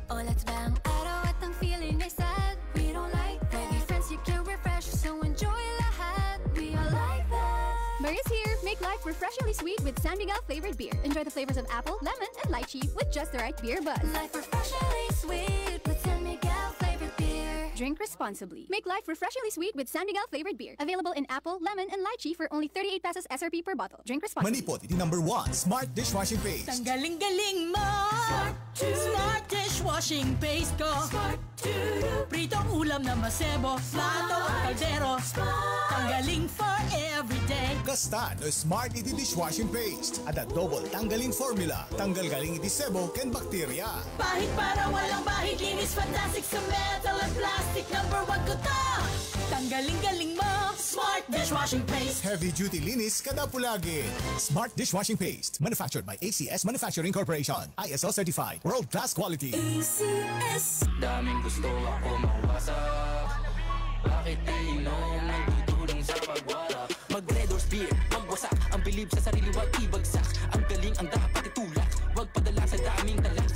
Oh, let's bang araw at ang feeling ay sad. We don't like that. Pwede friends, you can refresh, so enjoy lahat. We all like that. Murray's here. Make life refreshingly sweet with San Miguel flavored beer. Enjoy the flavors of apple, lemon, and lychee with just the right beer buzz. Life refreshingly sweet with San Miguel flavored beer. Drink responsibly. Make life refreshingly sweet with San Miguel flavored beer. Available in apple, lemon, and lychee for only 38 pesos SRP per bottle. Drink responsibly. Manipot, iti number 1, Smart Dishwashing Paste. Ang galing-galing mo! Smart dishwashing paste ko. Smart to Pritong ulam na masebo, plato at kaldero. Tanggaling for everyday. Kasta no Smart iti dishwashing paste. At double tanggaling formula. Tanggal galing iti sebo ken bakterya. Bahid para walang bahid, linis fantastic sa metal at plastic. Number 1 ko to! Tanggaling-galing mo! Smart dishwashing paste. Heavy duty linis kada pulagi. Smart Dishwashing Paste. Manufactured by ACS Manufacturing Corporation. ISO certified. World class quality. ACS. Daming gusto ako mawasak. Bakit iinom ng tutulong sa pagwala? Mag-Red Horse Beer, magwasak. Ang bilib sa sarili, wag ibagsak. Ang galing ang dapat itulak. Wag padala sa daming talak.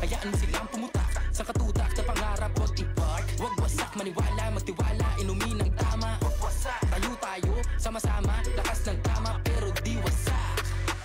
Hayaan mo silang pumutak. Sa katutak, sa pangarap, wag i-park. Wag wasak, maniwala, magtiwala. Inumin ng tama. Wag wasak, tayo, sama-sama. Lakas ng tama, pero di wasak.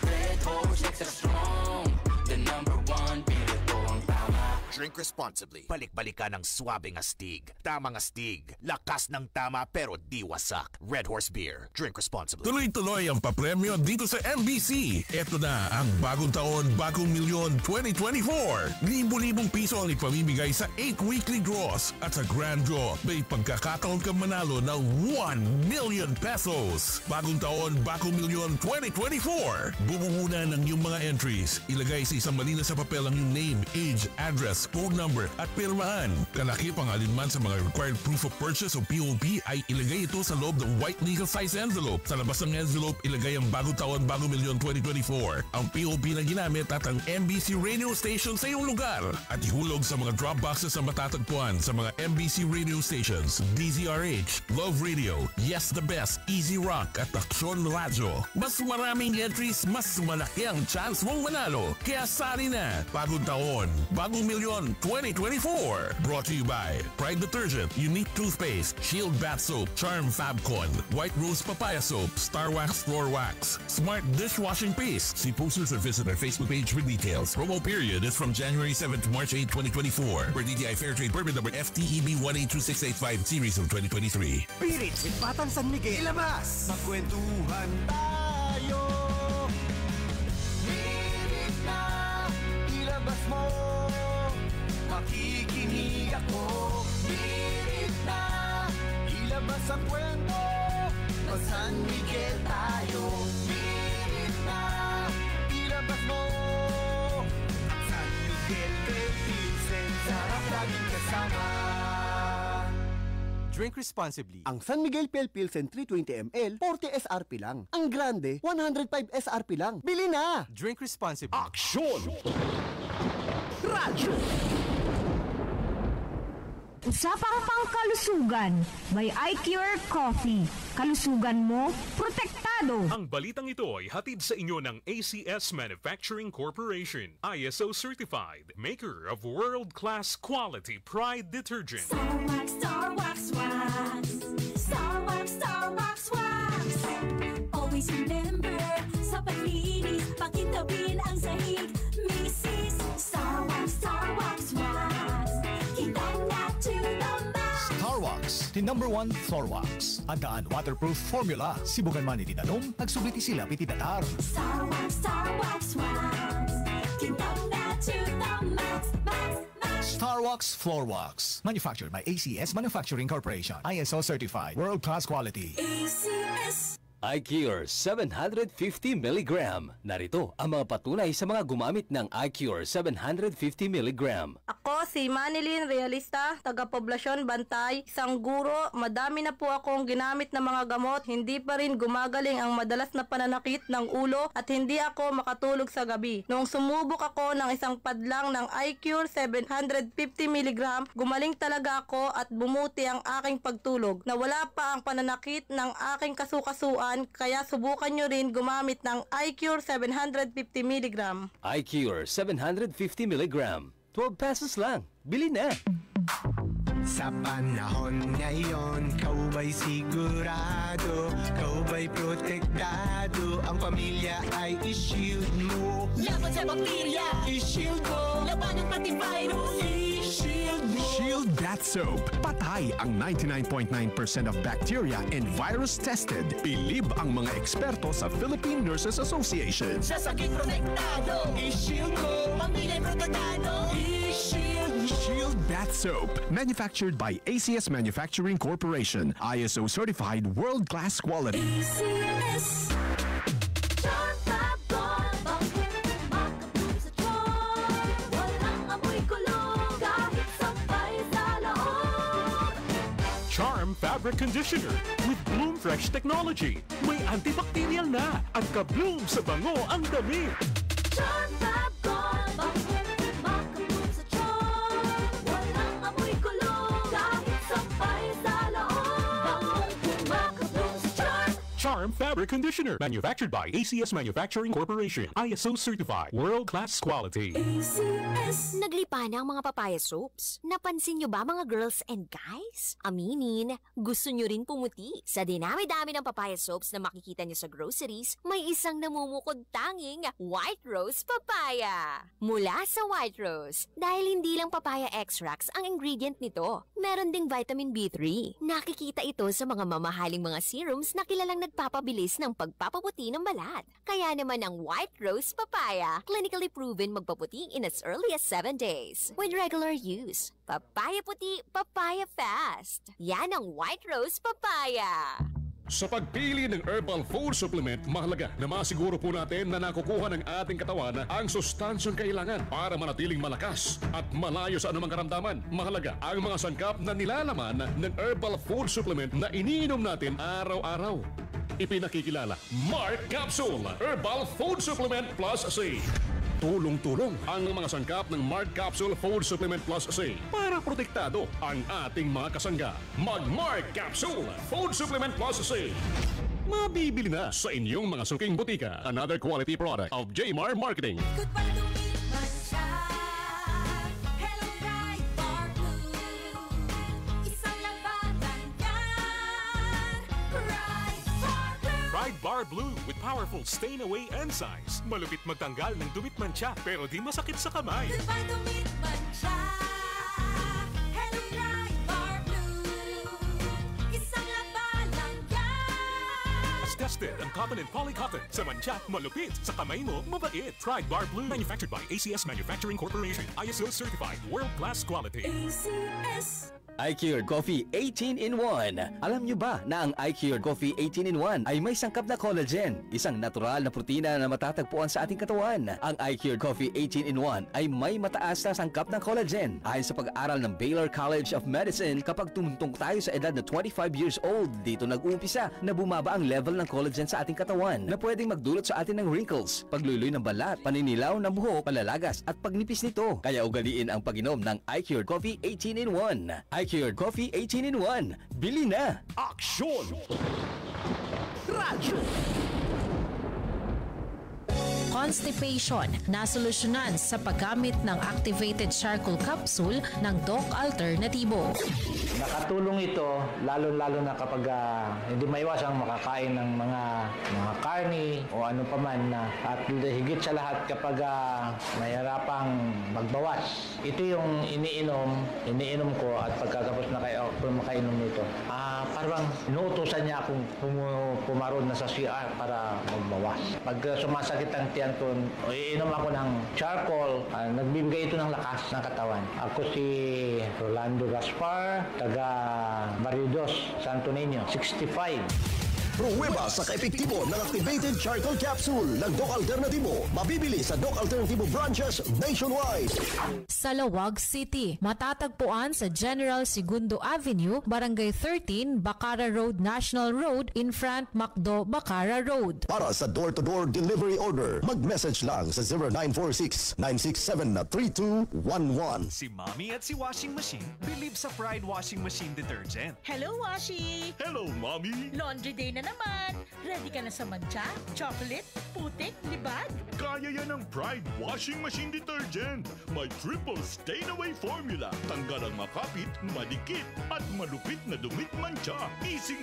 Red Horse, extra strong. The number 1, beer ito ang tama. Drink responsibly. Balik-balikan ng swabing astig. Tamang astig. Lakas ng tama pero di wasak. Red Horse Beer. Drink responsibly. Tuloy-tuloy ang papremyo dito sa MBC. Ito na ang bagong taon, bagong milyon 2024. Libo-libong piso ang ipamimigay sa 8 weekly draws. At sa grand draw, may pagkakataon kang manalo ng 1 million pesos. Bagong taon, bagong milyon 2024. Bumuna ng iyong mga entries. Ilagay sa isang malinis sa papel ang iyong name, age, address, phone number at pirmahan. Kalakip ang alinman sa mga required proof of purchase o POP ay ilagay ito sa loob ng white legal size envelope. Sa labas ng envelope, ilagay ang bagong taon, bagong milyon 2024. Ang POP na ginamit at ang MBC radio station sa iyong lugar. At ihulog sa mga drop boxes na matatagpuan sa mga MBC radio stations, DZRH, Love Radio, Yes the Best, Easy Rock at Aksyon Radio. Mas maraming entries, mas malaki ang chance mong manalo. Kaya sali na! Bagong taon, bagong milyon 2024. Brought to you by Pride Detergent, Unique Toothpaste, Shield Bath Soap, Charm Fabcon, White Rose Papaya Soap, Star Wax Floor Wax, Smart Dishwashing Paste. See posters or visit our Facebook page for details. Promo period is from January 7 to March 8, 2024. Per DTI Fairtrade permit number FTEB 1828685 series of 2023. Pirit with Batang San Miguel. Ilabas! Magkwentuhan tayo. Pirit na, ilabas mo. Makikinig ako. Pirit na, ilabas ang kwento. Mag-San Miguel tayo. Pirit na, ilabas mo. San Miguel, Pilsen, sarap laging kasama. Drink responsibly. Ang San Miguel Pale Pilsen 320 ml, 40 SRP lang. Ang Grande, 105 SRP lang. Bili na! Drink responsibly. Aksyon! Radyo! Usapang pangkalusugan by iCure Coffee. Kalusugan mo, protektado. Ang balitang ito ay hatid sa inyo ng ACS Manufacturing Corporation. ISO certified, maker of world-class quality Pride Detergent. Star Wax, Star Wax, Wax. Star Wax, Star Wax, Wax. Always remember, sa paglinis, pakintabin ang sahig. Mrs. Star Wax, Star Wax, Wax. Kitang na to the max. Star Wax, the number 1 floor wax. Andaan waterproof formula. Sibukan man itinanom, nagsubliti sila pititatar. Star Wax, Star Wax, Wax. Kitang na to the max, max, max. Star Wax Floor Wax. Manufactured by ACS Manufacturing Corporation. ISO certified. World class quality. ACS. iCure 750 mg. Narito ang mga patunay sa mga gumamit ng iCure 750 mg. Ako si Manilyn Realista, taga-poblasyon Bantay, isang guro. Madami na po akong ginamit na mga gamot, hindi pa rin gumagaling ang madalas na pananakit ng ulo at hindi ako makatulog sa gabi. Noong sumubok ako ng isang padlang ng iCure 750 mg, gumaling talaga ako at bumuti ang aking pagtulog. Nawala pa ang pananakit ng aking kasukasuan, kaya subukan nyo rin gumamit ng iCure 750 mg. iCure 750 mg. 12 pesos lang. Bili na! Sa panahon ngayon, kau ba'y sigurado? Kau ba'y protektado? Ang pamilya ay i-shield mo. Laban sa bakterya, I-shield mo. labanan pati virus, I-shield mo. Shield Bath Soap. Patay ang 99.9% of bacteria and virus tested. Bilib ang mga eksperto sa Philippine Nurses Association. sa sakit protektado, I-shield mo. pamilya protektado, I-shield mo. Shield Bath Soap. Manufactured by ACS Manufacturing Corporation. ISO certified world-class quality. ACS. Charm Fab Gold. Makapulong sa charm. Walang amoy kulong. Kahit sampay sa loob. Charm Fabric Conditioner with Bloom Fresh Technology. May antibacterial na at ka-bloom sa bango ang damit. Charm Fab Gold. Makapulong sa charm. Walang amoy kulong. Kahit sampay sa loob. Makapulong sa charm. Charm Fabric Conditioner. Manufactured by ACS Manufacturing Corporation. ISO certified. World-class quality. ACS. Naglipa na ang mga papaya soaps. Napansin nyo ba mga girls and guys? Aminin, gusto nyo rin pumuti. Sa dinami-dami ng papaya soaps na makikita nyo sa groceries, may isang namumukod tanging White Rose Papaya. Mula sa White Rose, dahil hindi lang papaya extracts ang ingredient nito, meron ding vitamin B3. Nakikita ito sa mga mamahaling mga serums na kilalang nagpapabilis ng pagpapaputi ng balat. Kaya naman ang White Rose Papaya, clinically proven magpaputi in as early as 7 days. With regular use, papaya puti, papaya fast. Yan ang White Rose Papaya. Sa pagpili ng herbal food supplement, mahalaga na masiguro po natin na nakukuha ng ating katawan ang sustansyong kailangan para manatiling malakas at malayo sa anumang karamdaman. Mahalaga ang mga sangkap na nilalaman ng herbal food supplement na iniinom natin araw-araw. Ipinakikilala, Mark Capsule Herbal Food Supplement Plus C. Tulong-tulong ang mga sangkap ng Mark Capsule Food Supplement Plus C para protektado ang ating mga kasangga. Mag-Mark Capsule Food Supplement Plus C. Mabibili na sa inyong mga suking butika. Another quality product of Jmar Marketing. Goodbye to meet my shine. Hello, bright bar blue. Isang labanan yan. Bright bar blue. Pride Bar Blue with powerful stain-away enzymes. Malupit magtanggal ng dumit mancha pero di masakit sa kamay. Goodbye to meet my shine. Hello, bright bar blue. Isang labanan yan. As tested ang cotton and polycotton. Sa mancha, malupit. Sa kamay mo, mabait. Pride Bar Blue. Manufactured by ACS Manufacturing Corporation. ISO certified. World-class quality. ACS. iCured Coffee 18-in-1. Alam nyo ba na ang iCured Coffee 18-in-1 ay may sangkap na collagen, isang natural na protina na matatagpuan sa ating katawan. Ang iCured Coffee 18-in-1 ay may mataas na sangkap ng collagen. Ayon sa pag-aaral ng Baylor College of Medicine, kapag tumuntong tayo sa edad na 25 years old, dito nag-uumpisa na bumaba ang level ng collagen sa ating katawan na pwedeng magdulot sa atin ng wrinkles, pagluloy ng balat, paninilaw ng buhok, palalagas at pagnipis nito. Kaya ugaliin ang pag-inom ng iCured Coffee 18-in-1. iCured Coffee 18-in-1. Bili na! Aksyon! Radyo! Constipation, nasolusyonan sa paggamit ng activated charcoal capsule ng Doc Alternativo. Nakatulong ito lalo-lalo na kapag hindi maiwasang makakain ng mga karni o ano pa man at higit sa lahat kapag mahirapang magbawas. Ito yung iniinom ko at pagkatapos na makainom nito. Parang inuutosan niya akong pumaroon na sa CR para magbawas. Pag sumasakit ang tiyan ko, iinom ako ng charcoal, nagbibigay ito ng lakas ng katawan. Ako si Rolando Gaspar, taga Maridos, Santo Niño, 65. Pruweba sa kaepektibo ng activated charcoal capsule ng Doc Alternativo. Mabibili sa Doc Alternativo branches nationwide. Sa Lawag City, matatagpuan sa General Segundo Avenue, Barangay 13, Bacara Road, National Road, in front Macdo, Bacara Road. Para sa door-to-door delivery order, mag-message lang sa 0946-967-3211. Si Mommy at si Washing Machine believe sa Pride Washing Machine Detergent. Hello, Washi! Hello, Mommy! Laundry day na naman? Ready ka na sa mancha, chocolate, putik, libag? Kaya yan ng Pride Washing Machine Detergent. May triple stain-away formula. Tanggal ang makapit, madikit, at malupit na dumit mancha. Easy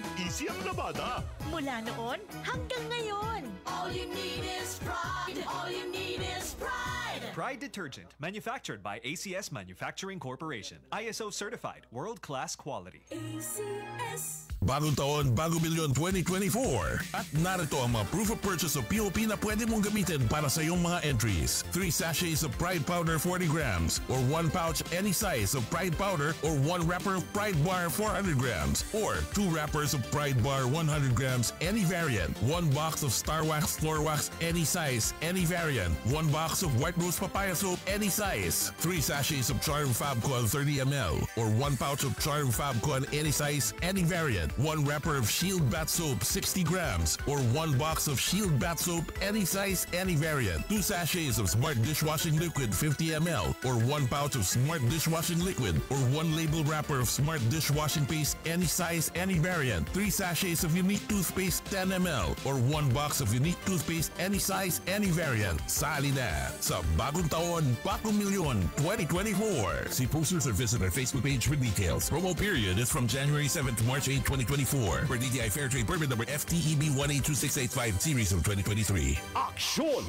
ang labada. Mula noon hanggang ngayon. All you need is pride. All you need is pride. Pride Detergent, manufactured by ACS Manufacturing Corporation. ISO certified, world-class quality. ACS. Bagong taon, bagong milyon 2024. At narito ang mga proof of purchase of POP na pwede mong gamitin para sa iyong mga entries. 3 sachets of Pride Powder 40 grams or 1 pouch any size of Pride Powder or 1 wrapper of Pride Bar 400 grams or 2 wrappers of Pride Bar 100 grams any variant. 1 box of Star Wax Floor Wax any size, any variant. 1 box of White Rose Papaya Soap any size. 3 sachets of Charm Fabcon 30 ml or 1 pouch of Charm Fabcon any size, any variant. 1 wrapper of Shield Bath Soap 60 grams or 1 box of Shield Bath Soap any size, any variant. 2 sachets of Smart Dishwashing Liquid 50 ml or 1 pouch of Smart Dishwashing Liquid or 1 label wrapper of Smart Dishwashing Paste any size, any variant. 3 sachets of Unique Toothpaste 10 ml or 1 box of Unique Toothpaste any size, any variant. Sali na sa bagong taon, bagong milyon 2024. See posters or visit our Facebook page for details. Promo period is from January 7 to March 8, 2024 for DTI Fair Trade Permit number FTEB 1826885 series of 2023. Aksyon!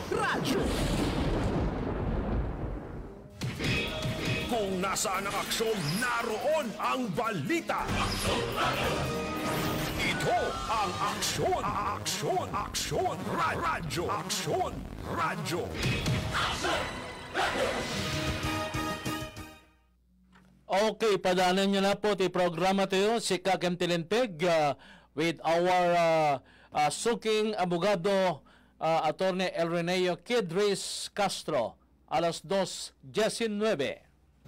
Radyo! Kung nasaan ang aksyon, naroon ang balita. Ito ang aksyon. Aksyon. Radyo. Aksyon. Radyo. Okay, padanan nyo na po ti programa tayo si Kakem Tilenpeg with our suking abogado Attorney Elreneo Kid Reyes Castro alas 2:19.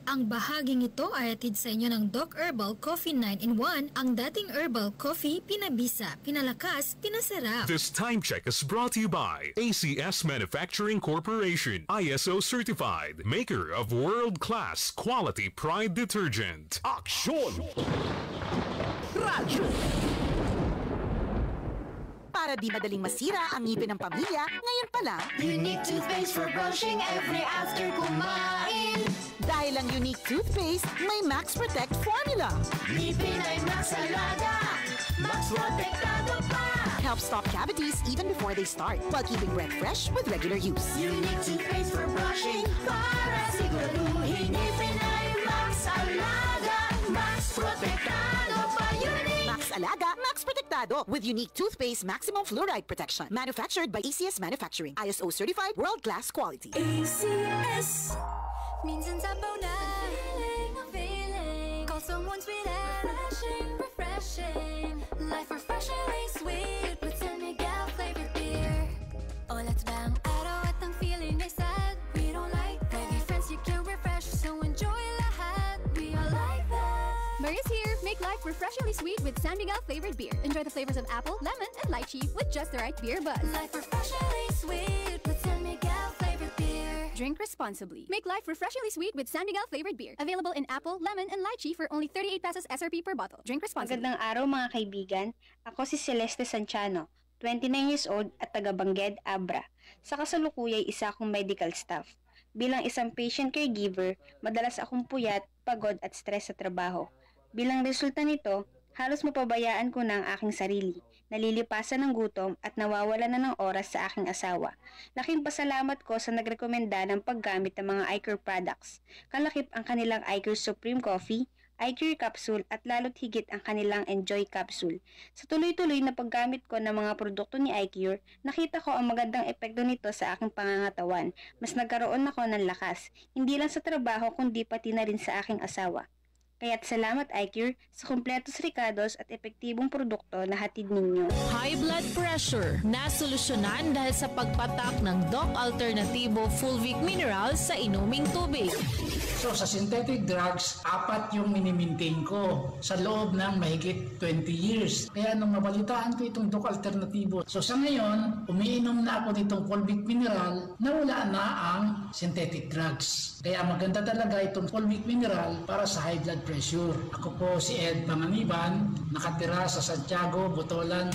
Ang bahaging ito ay atid sa inyo ng Doc Herbal Coffee 9-in-1, ang dating herbal coffee, pinabisa, pinalakas, pinasarap. This time check is brought to you by ACS Manufacturing Corporation, ISO certified, maker of world-class quality Pride detergent. Aksyon! Radyo! Para di madaling masira ang ngipin ng pamilya, ngayon pa lang, Unique toothpaste for brushing every after kumain. Dahil ang Unique toothpaste, may Max Protect formula. Ngipin ay Max Alaga, Max Protektado pa. Helps stop cavities even before they start, while keeping breath fresh with regular use. Unique toothpaste for brushing, para siguraduhin ngipin ay Max Alaga, Max Protektado pa. Max Alaga, Max Protektado with Unique toothpaste maximum fluoride protection. Manufactured by ACS Manufacturing. ISO certified, world-class quality. ACS. Minsan sabaw na feeling. Call someone sweet and refreshing. Life refreshingly sweet with San Miguel flavored beer. Oh, let's bang araw at ang feeling ay sad. We don't like that. With your friends you can refresh, so enjoy lahat. We all like that. Murray's here. Make life refreshingly sweet with San Miguel flavored beer. Enjoy the flavors of apple, lemon, and lychee with just the right beer buzz. Life refreshingly sweet with San Miguel flavored beer. Drink responsibly. Make life refreshingly sweet with San Miguel flavored beer. Available in apple, lemon, and lychee for only 38 pesos SRP per bottle. Drink responsibly. Magandang araw mga kaibigan. Ako si Celeste Sanchano, 29 years old at taga Bangged, Abra. Sa kasalukuyay isa akong medical staff. Bilang isang patient caregiver, madalas akong puyat, pagod at stress sa trabaho. Bilang resulta nito, halos mapabayaan ko na ang aking sarili, nalilipasan ng gutom at nawawala na ng oras sa aking asawa. Laking pasalamat ko sa nagrekomenda ng paggamit ng mga iCare products. Kalakip ang kanilang iCare Supreme Coffee, iCare Capsule at lalo't higit ang kanilang Enjoy Capsule. Sa tuloy-tuloy na paggamit ko ng mga produkto ni iCure, nakita ko ang magandang epekto nito sa aking pangangatawan. Mas nagkaroon ako ng lakas, hindi lang sa trabaho kundi pati na rin sa aking asawa. Kaya't salamat iCure sa kumpletos ricados at epektibong produkto na hatid ninyo. High blood pressure na solusyonan dahil sa pagpatak ng Doc Alternativo Fulvic Minerals sa inuming tubig. So sa synthetic drugs, 4 yung minimaintain ko sa loob ng mahigit 20 years. Kaya nung mabalitaan ko itong Doc Alternativo, so sa ngayon, umiinom na ako nitong Fulvic Mineral na wala na ang synthetic drugs. Kaya maganda talaga itong Fulvic Mineral para sa high blood pressure. Ako po si Ed Panganiban, nakatira sa Santiago, Botolan.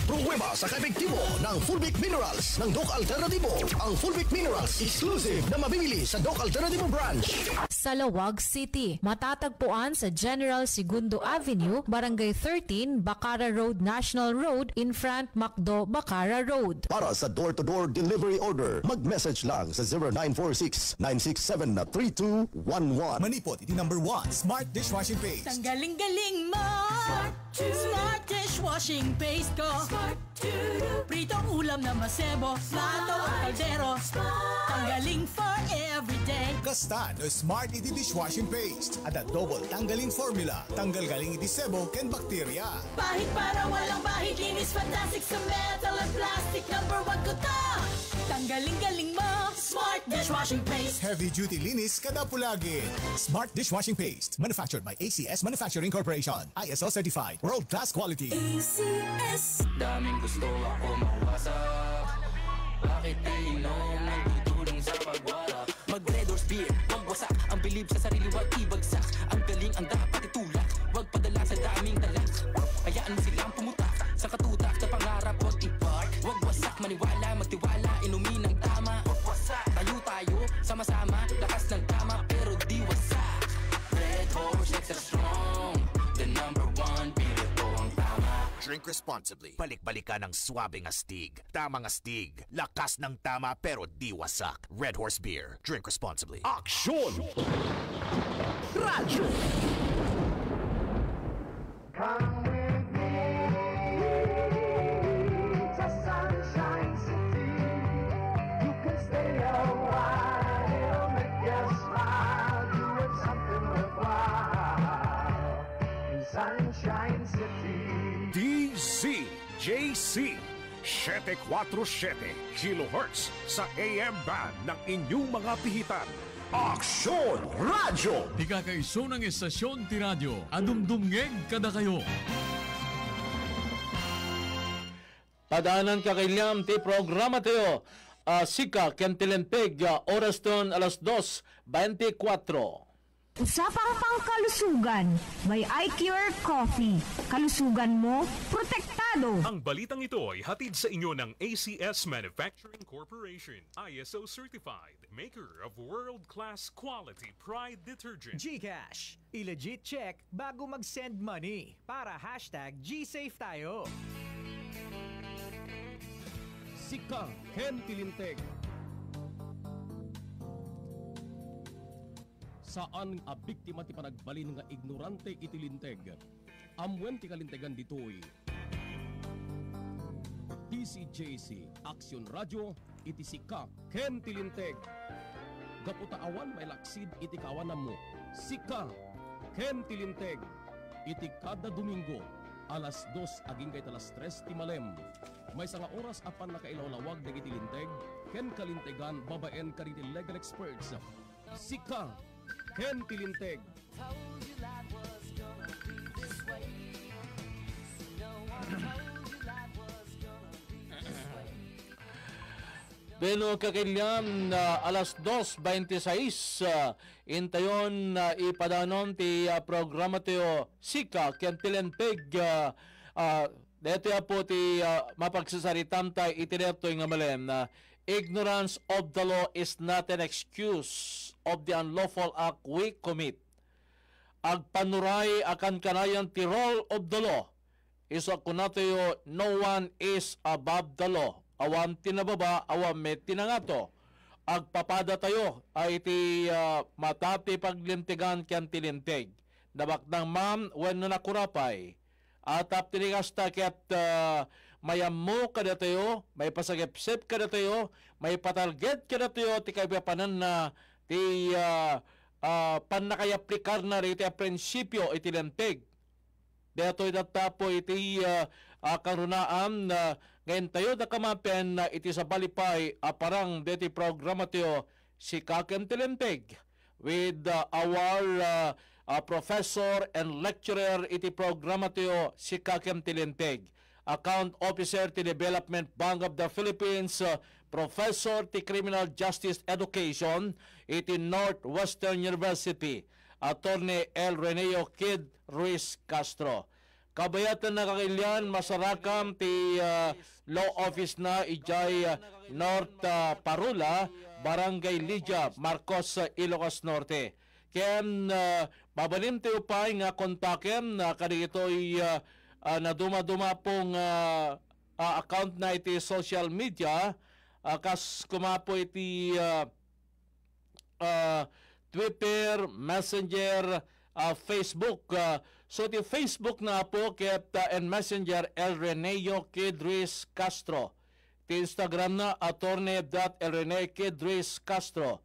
Pruweba sa kaepektibo ng Fulvic Minerals ng Doc Alternativo. Ang Fulvic Minerals exclusive na mabibili sa Doc Alternativo branch. Sa Lawag City, matatagpuan sa General Segundo Avenue, Barangay 13, Bacara Road National Road, in front Macdo, Bacara Road. Para sa door-to-door delivery order, mag-message lang sa 0946-967-3211. Manipot, iti number 1, Smart Dishwashing Paste. Tanggaling-galing mo! Smart Dishwashing Paste ko! Pritong ulam na masebo, plato at kaldero. Tanggaling for everyday. Kasta no Smart iti Dishwashing Paste at a double tanggalin formula. Tanggal galing iti sebo ken bakterya. Pahit para walang bahid, linis fantastic sa metal at plastic. Number 1 ko to! Tanggaling-galing mo! Smart Dishwashing Paste. Heavy duty linis kada pulagi. Smart Dishwashing Paste, manufactured by ACS Manufacturing Corporation. ISO certified, world class quality. ACS. Daming gusto ako mawasak. Bakit iinom nagtutulong sa pagwala? Mag-Red Horse Beer, wag wasak. Ang bilib sa sarili, wag ibagsak. Ang galing ang dapat itulak. Wag padala sa daming talak. Hayaan mo silang pumutak sa katutak na pangarap, wag i-park. Wag wasak, maniwala, magtiwala, inumin ng tama. Wag wasak, tayo, sama-sama, lakas ng tama, pero di wasak. Red Horse, extra strong, the number 1, pili ko ang tama. Drink responsibly. Balik-balikan ng swabing astig. Tamang astig. Lakas ng tama pero di wasak. Red Horse Beer. Drink responsibly. Aksyon! Radyo! Come with me to Sunshine City. You can stay a while, it'll make you smile. Doing something worthwhile in Sunshine City. DZJC 747 kHz sa AM band ng inyong mga pihitan. Aksyon Radyo! Di kakaiso ng estasyon ti radyo, adumdumngeg kada kayo. Padaanan kakailyam ti programa tayo. Sika Kentilempeg, oras ton alas 2:24. Usapang pangkalusugan, may iCure Coffee. Kalusugan mo, protektado. Ang balitang ito ay hatid sa inyo ng ACS Manufacturing Corporation. ISO certified, maker of world-class quality Pride detergent. GCash, i-legit check bago mag-send money. Para #GSafe tayo. Sika Kentilinteg. Saan a biktima ti panagbalin nga ignorante itilinteg. Amwen ti kalintegan ditoy. DCJC Aksyon Radio iti Sika Kentilinteg. Gaputa awan may laksid iti kawanam mo. Sika Kentilinteg. Iti kada Domingo alas 2 aging kay alas 3 ti malem. May sanga oras apan nakailawlawag dagiti linteg ken kalintegan babaen kariti legal experts. Sika Kentilinteg. Beno kakilyam na alas 2:26 intayon ipadanon ti programa tayo Sika Kentilinteg. Dito po ti mapagsasaritam tayo itineto nga malem na ignorance of the law is not an excuse of the unlawful act we commit. Agpanuray akan kanayan ti role of the law. Isa kunatayo, no one is above the law. Awan tinababa, awan met tinangato. Agpapada tayo ay iti matati paglintigan kyan tilinteg. Nabaknang ma'am, when nakurapay. Atap tinigasta kaya't mayammo kada tayo, may pasagipsip kada tayo, may patarget kada tayo, ti kabipanan na ti panakayaplikar na rin iti prinsipyo iti lenteg. Deto'y datapo iti karunaan na ngayon tayo na kamapen na iti sa balipay parang deti programa tayo si Kaken Tilenteg. with our professor and lecturer iti programa tayo si Kakem Tilinteg. Account Officer ti Development Bank of the Philippines, Professor ti Criminal Justice Education iti Northwestern University, Attorney El Reneo Kid Ruiz Castro. Kabayatan na kakilyan, masarakam ti law office na ijay North Parula, Barangay Lydia, Marcos, Ilocos Norte. Ken babalim tayo pa nga kontaken kadito'y naduma-duma pong account na iti social media, kas kumapo iti Twitter, Messenger, Facebook. So ti Facebook na po ket and Messenger El Reneo Kid Ruiz Castro. Ti Instagram na attorney.elrene Kid Ruiz Castro.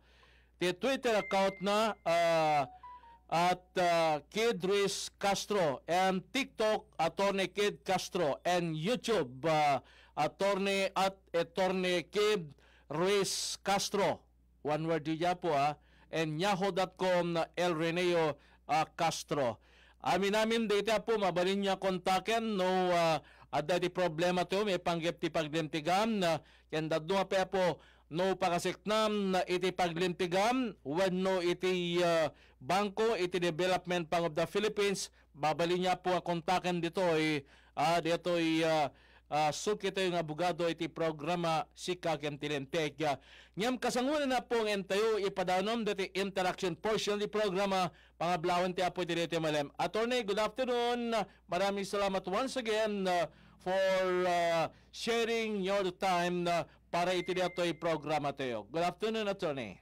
Ti Twitter account na at Kid Ruiz Castro, and TikTok Attorney Kid Castro, and YouTube Attorney Kid Ruiz Castro. One word diya po and yahoo.com na El Reneo Castro. Amin dito po mabalin niya kontaken no adda di problema to may panggap ti paglimtigam na yan daduma pa po no pakasiknam na iti paglimtigam wenno iti bangko iti Development Bank of the Philippines. Babalin niya po ang kontaken dito sukit tayo ng abogado iti programa si Kakem Tilinteg. Ngam kasangunan na pong entayo ipadanom dati interaction portion di programa pangablawan ti apo iti dito malem. Attorney, good afternoon. Maraming salamat once again for sharing your time para iti dito programa tayo. Good afternoon, Attorney.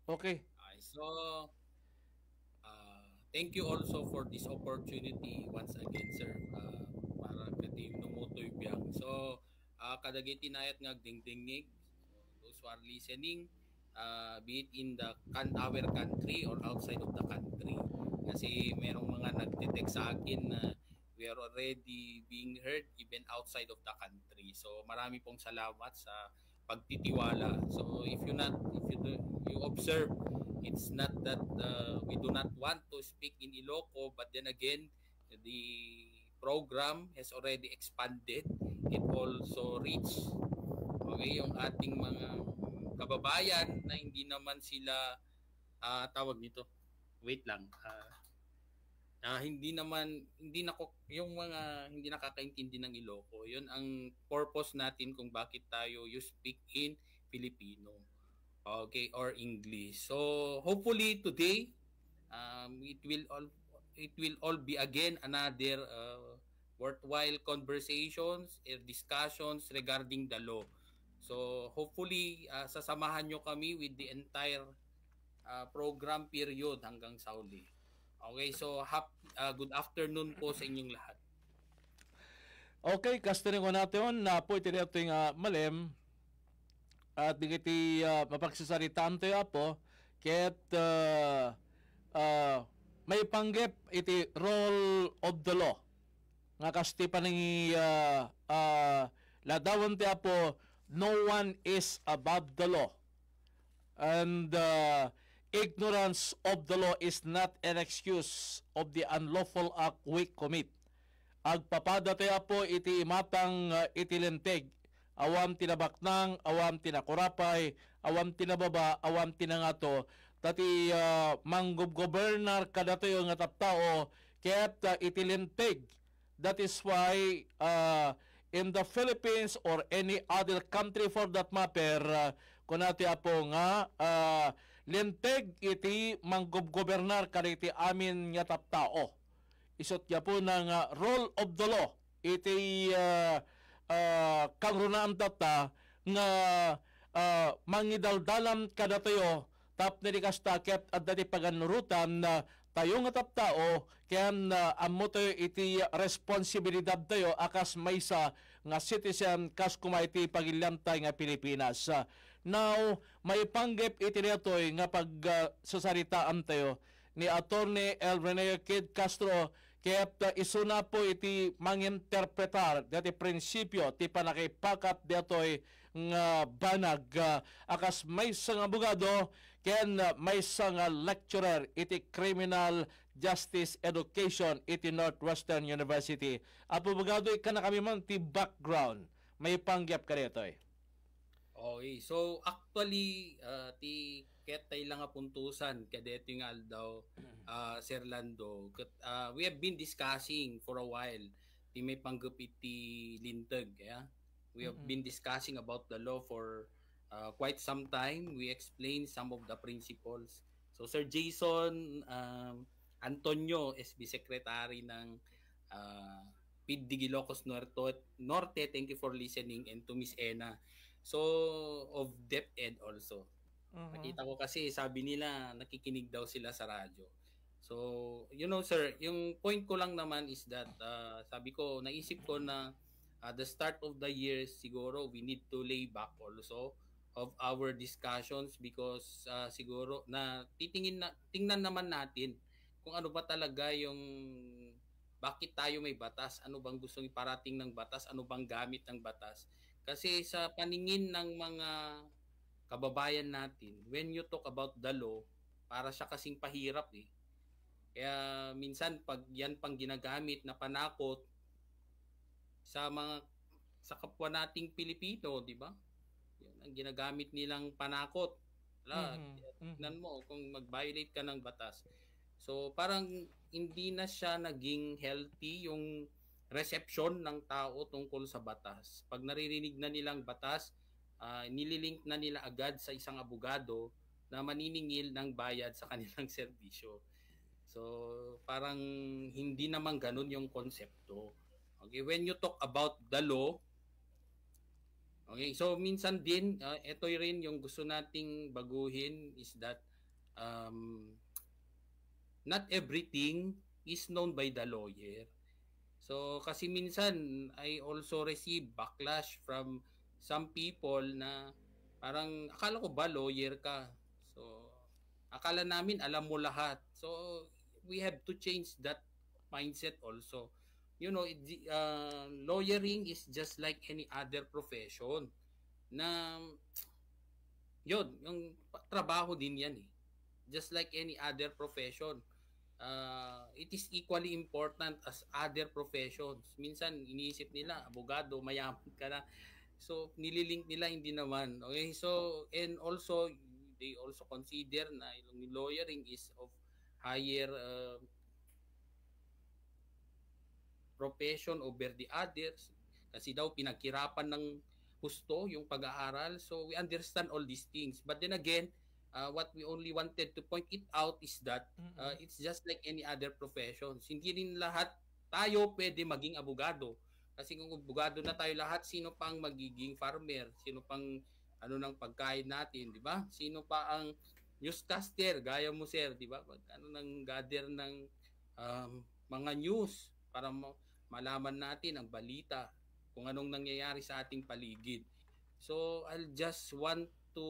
Okay. So, thank you also for this opportunity once again, sir. Para kati numutoy biyang. So, kadagay tinayat nga dingdingig. Those who are listening, be it in our country or outside of the country. Kasi merong mga nagdetect sa akin na we are already being heard even outside of the country. So, marami pong salamat sa pagtitiwala. So, if you observe, it's not that we do not want to speak in Iloco, but then again, the program has already expanded. It also reached yung ating mga kababayan na hindi naman sila tawag nito. Wait lang. Hindi nakakaintindi ng Iloco. 'Yun ang purpose natin kung bakit tayo you speak in Filipino. Okay, or English. So hopefully today it will all be again another worthwhile conversations or discussions regarding the law. So hopefully sasamahan nyo kami with the entire program period hanggang sa huli. Okay, so good afternoon po sa inyong lahat. Okay, kastanin ko natin na po ito yung malem at digiti mapagsasaritaan tayo po ket may panggap iti role of the law nga kasti pa ng ladawan tayo po no one is above the law and ignorance of the law is not an excuse of the unlawful act we commit. Agpapada tayo po iti imatang itilenteg awam tinabaknang, awam tinakurapay, awam tinababa, awam tinangato, tati manggub-gobernar kada tayo nga taptao, kaya't itilinteg. That is why in the Philippines or any other country for that matter, kunati apo nga, linteg iti manggub-gobernar kada iti amin nga taptao. Isot ya po ng rule of the law, iti kang runaan tata nga mangidaldalam kada tayo tap na di kastaket at dati paganurutan na tayo nga taptao kayan amo tayo iti responsibilidad tayo akas maysa nga citizen kas kumaiti pagilantay nga Pilipinas. Now, may panggap iti netoy nga pagsasaritaan tayo ni Attorney El Reneo Kid Castro Kaya't isuna po iti manginterpretar dati prinsipyo ti panakipakat datoy nga banag akas may sang abogado ken may sang lecturer iti criminal justice education iti Northwestern University. Abogado ikana kami man ti background may panggap ka ditoy. Okay, so actually ti ketay lang nga puntusan kadito nga daw Sir Lando. We have been discussing for a while ti may panggap iti lintag. Yeah? We have been discussing about the law for quite some time. We explained some of the principles. So Sir Jason Antonio, SB Secretary ng PID Ilocos Norte, thank you for listening, and to Miss Ena. So, of DepEd also. Nakita ko kasi, sabi nila, nakikinig daw sila sa radyo. So, you know, sir, yung point ko lang naman is that, sabi ko, naisip ko na the start of the year, siguro, we need to lay back also of our discussions because siguro, na tingnan naman natin kung ano ba talaga yung, bakit tayo may batas, ano bang gustong iparating ng batas, ano bang gamit ng batas. Kasi sa paningin ng mga kababayan natin, when you talk about the law, para siya kasing pahirap eh. Kaya minsan pag yan pang ginagamit na panakot sa kapwa nating Pilipino, di ba? Yan ang ginagamit nilang panakot. Tignan mo kung mag-violate ka ng batas. So parang hindi na siya naging healthy yung reception ng tao tungkol sa batas. Pag naririnig na nilang batas, nililink na nila agad sa isang abogado na maniningil ng bayad sa kanilang serbisyo. So, parang hindi naman ganun yung konsepto. Okay, when you talk about the law, okay, so minsan din, ito rin yung gusto nating baguhin is that not everything is known by the lawyer. So kasi minsan I also receive backlash from some people na parang akala ko ba lawyer ka? So akala namin alam mo lahat. So we have to change that mindset also. You know, lawyering is just like any other profession na yun, yung trabaho din yan eh. Just like any other profession. It is equally important as other professions. Minsan iniisip nila abogado, mayaman ka na. So nililink nila, hindi naman. Okay, so and also they also consider na yung lawyering is of higher profession over the others kasi daw pinagkirapan ng husto yung pag-aaral. So we understand all these things, but then again, what we only wanted to point it out is that it's just like any other professions. Hindi rin lahat tayo pwede maging abogado. Kasi kung abogado na tayo lahat, sino pang magiging farmer? Sino pang ano ng pagkain natin, di ba? Sino pa ang newscaster? Gaya mo, sir, di ba? Ano nang gather ng mga news para malaman natin ang balita kung anong nangyayari sa ating paligid. So, I'll just want to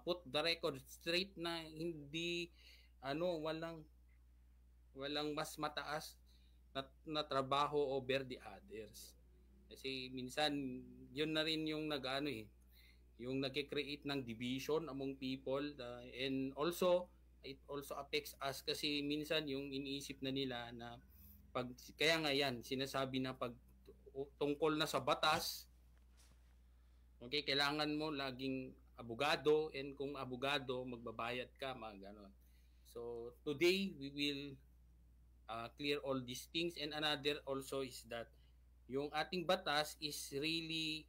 put the record straight na hindi walang mas mataas na trabaho over the others. Kasi minsan yun na rin yung yung nagke-create ng division among people, and also it also affects us kasi minsan yung iniisip na nila na kaya nga yan sinasabi na pag tungkol na sa batas, okay, kailangan mo laging abogado, and kung abogado magbabayad ka, mga ganon. So today we will clear all these things, and another also is that yung ating batas is really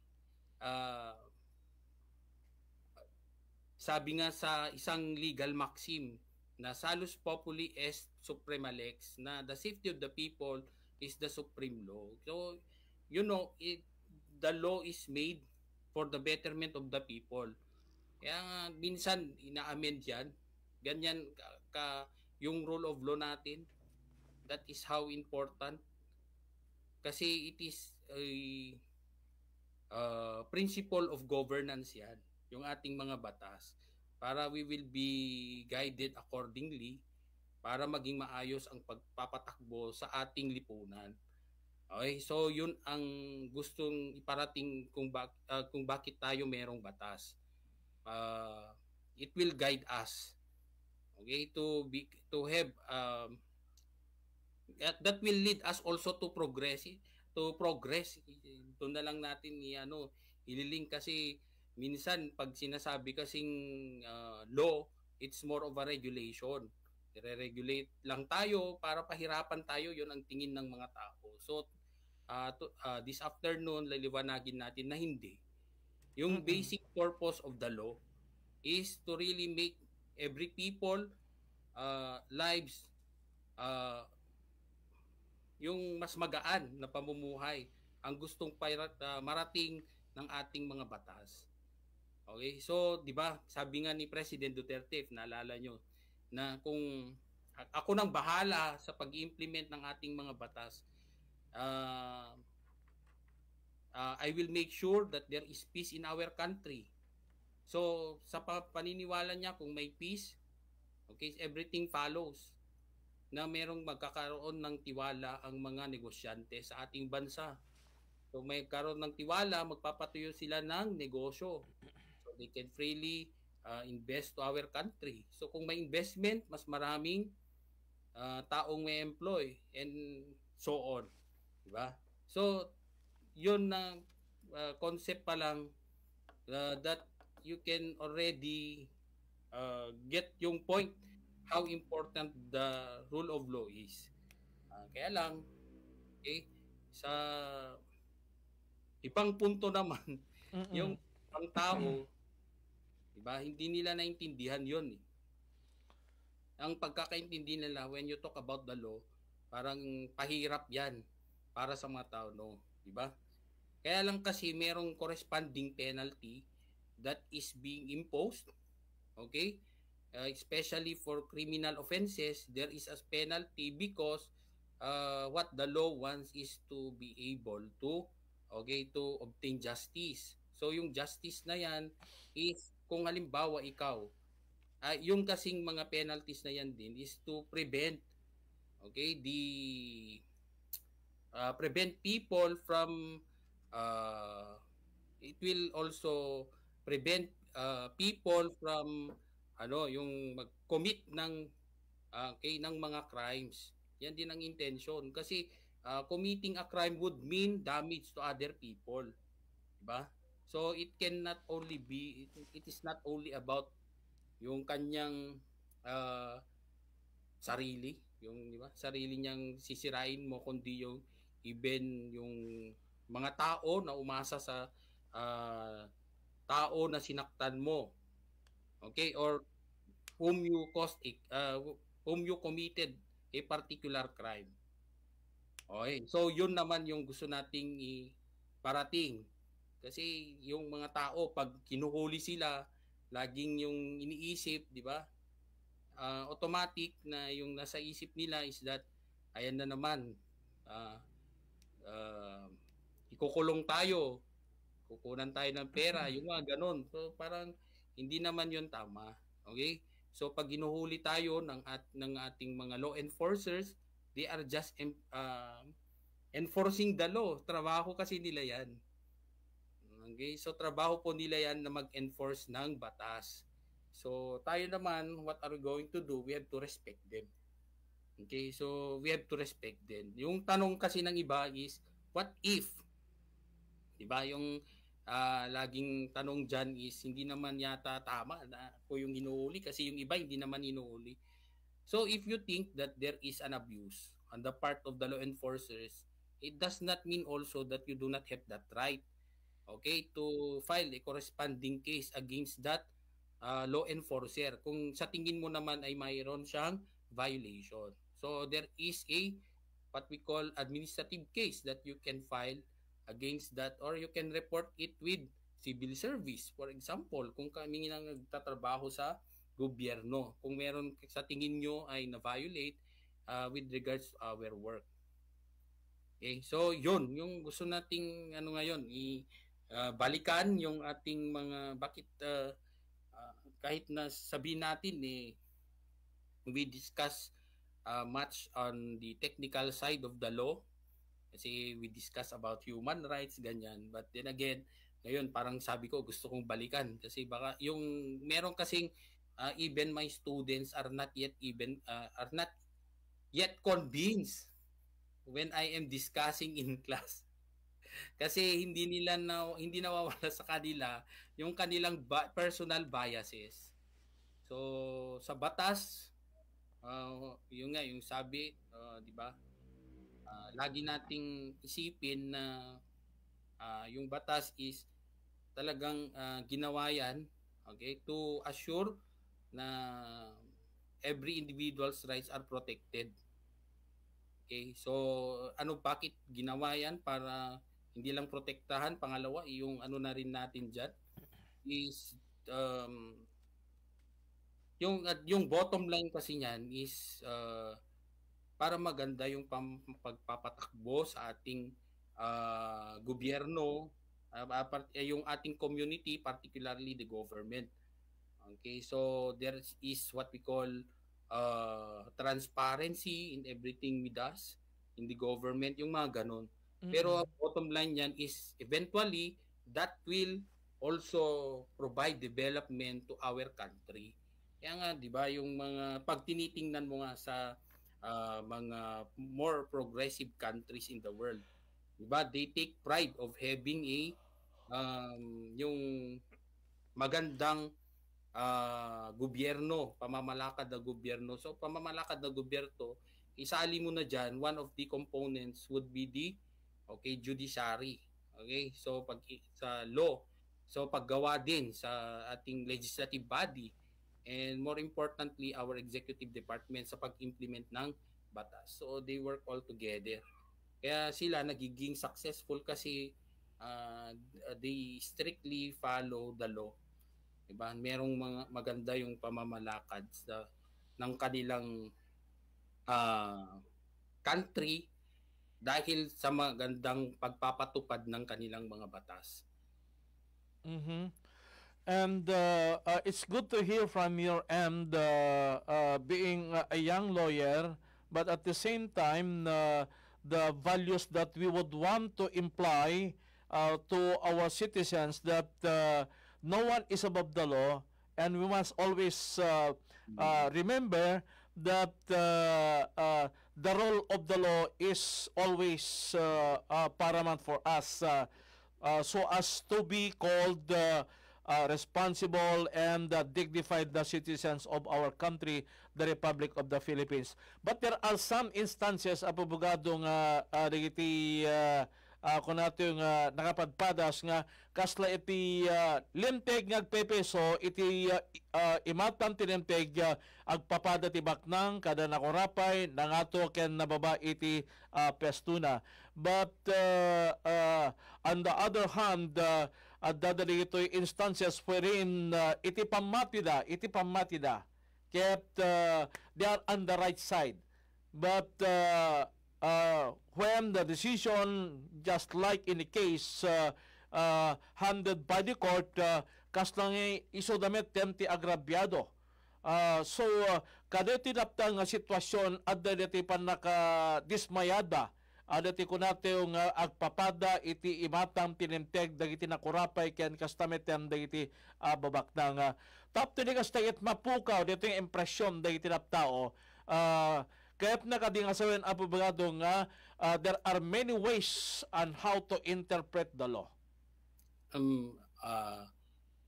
sabi nga sa isang legal maxim na salus populi est suprema lex, na the safety of the people is the supreme law. So you know, the law is made for the betterment of the people. Kaya minsan ina-amend yan. Ganyan yung rule of law natin. That is how important. Kasi it is a principle of governance yan. Yung ating mga batas. Para we will be guided accordingly. para maging maayos ang pagpapatakbo sa ating lipunan. Okay, so yun ang gustong iparating kung bakit tayo merong batas. It will guide us, okay, to have that will lead us also to progress. Doon na lang natin ililink kasi minsan pag sinasabi kasing law, it's more of a regulation. I-regulate lang tayo para pahirapan tayo, yun ang tingin ng mga tao. So this afternoon liliwanagin natin na hindi. Yung basic purpose of the law is to really make every people lives yung mas magaan na pamumuhay ang gustong marating ng ating mga batas. Okay? So, 'di ba? Sabi nga ni President Duterte, if naalala nyo, na kung ako nang bahala sa pag-implement ng ating mga batas, I will make sure that there is peace in our country. So, sa paniniwala niya, kung may peace, okay, everything follows. Na merong magkakaroon ng tiwala ang mga negosyante sa ating bansa. So, may karoon ng tiwala, magpapatuyo sila ng negosyo. So, they can freely invest to our country. So, kung may investment, mas maraming taong may employ and so on. Diba? So, yun na concept pa lang that you can already get yung point how important the rule of law is. Kaya lang, okay, sa ibang punto naman, yung pang tao, diba, hindi nila naintindihan yun. Ang pagkakaintindi nila when you talk about the law, parang pahirap yan para sa mga tao, no? Diba? Kaya lang kasi merong corresponding penalty that is being imposed, okay? Especially for criminal offenses, there is a penalty because what the law wants is to be able to, okay, to obtain justice. So yung justice na yan is kung halimbawa ikaw, yung kasing mga penalties na yan din is to prevent, okay, prevent people from it will also prevent people from yung mag-commit ng ng mga crimes. Yan din ang intention kasi committing a crime would mean damage to other people. Diba? So it cannot only be, it is not only about yung kanyang sarili, yung diba? Sarili niyang sisirain mo, kundi yung even yung mga tao na umasa sa tao na sinaktan mo. Okay, or whom you committed a particular crime. Okay, so yun naman yung gusto nating iparating. Kasi yung mga tao pag kinuhuli sila, laging yung iniisip, di ba? Automatic na yung nasa isip nila is that ayan na naman, ikukulong tayo, kukunan tayo ng pera, yung mga ganun. So parang hindi naman yun tama. Okay? So pag ginuhuli tayo ng ating mga law enforcers, they are just enforcing the law. Trabaho kasi nila yan. Okay? So trabaho po nila yan na mag-enforce ng batas. So tayo naman, what are we going to do? We have to respect them. Okay? So we have to respect them. Yung tanong kasi ng iba is, what if? Diba? Yung laging tanong dyan is hindi naman yata tama na po yung hinuhuli kasi yung iba hindi naman hinuhuli. So if you think that there is an abuse on the part of the law enforcers, it does not mean also that you do not have that right, okay, to file a corresponding case against that law enforcer kung sa tingin mo naman ay mayroon siyang violation. So there is a what we call administrative case that you can file against that, or you can report it with civil service. For example, kung kami nang nagtatrabaho sa gobyerno, kung meron sa tingin nyo ay na-violate with regards to our work. Okay, so yun, yung gusto nating ngayon, balikan yung ating mga, bakit kahit na sabihin natin we discuss much on the technical side of the law kasi we discuss about human rights ganyan, but then again ngayon parang sabi ko gusto kong balikan kasi baka yung meron kasing even my students are not yet convinced when I am discussing in class kasi hindi nawawala sa kanila yung kanilang personal biases. So sa batas yung sabi, di ba? Lagi nating isipin na yung batas is talagang ginawa yan, okay, to assure na every individual's rights are protected. Okay, so bakit ginawa yan? Para hindi lang protektahan, pangalawa, yung na rin natin dyan is yung bottom line kasi niyan is para maganda yung pagpapatakbo sa ating gobyerno, yung ating community, particularly the government. Okay, so there is what we call transparency in everything we does in the government, yung mga ganon. Pero bottom line yan is eventually that will also provide development to our country. Kaya nga, di ba, yung mga pag tinitingnan mo nga sa mga more progressive countries in the world, di ba, they take pride of having yung magandang gobyerno, pamamalakad na gobyerno. So pamamalakad na gobyerno, isali mo na dyan, one of the components would be the judiciary. Okay, so pag sa law, so paggawa din sa ating legislative body, and more importantly our executive department sa pag-implement ng batas. So they work all together. Kaya sila nagiging successful kasi they strictly follow the law. Diba? Merong mga maganda yung pamamalakad ng kanilang country dahil sa magandang pagpapatupad ng kanilang mga batas. And it's good to hear from your end, being a young lawyer, but at the same time, the values that we would want to imply to our citizens, that no one is above the law, and we must always remember that the role of the law is always paramount for us, so as to be called responsible and dignified citizens of our country, the Republic of the Philippines. But there are some instances, abogado nga kung nato yung nakapadpadas nga kasla iti linteg ngagpepeso iti imatan tinenteg agpapada ti baknang kada nakurapay nangato ken nababa iti pestuna. But on the other hand, dadali ito instances wherein iti pamatida ket they are on the right side, but when the decision, just like in the case handed by the court, kaslang isodamet temti agrabyado. So kada tinapta nga sitwasyon adda diti panaka-dismayada, adati ko natin yung agpapada iti imatang tininteg dagiti nakurapay ken kastameten dagiti babaknang. Tapos kastakit mapukaw dito yung impresyon dagiti naptao. Kaya't nakadingasawin abogado nga there are many ways on how to interpret the law.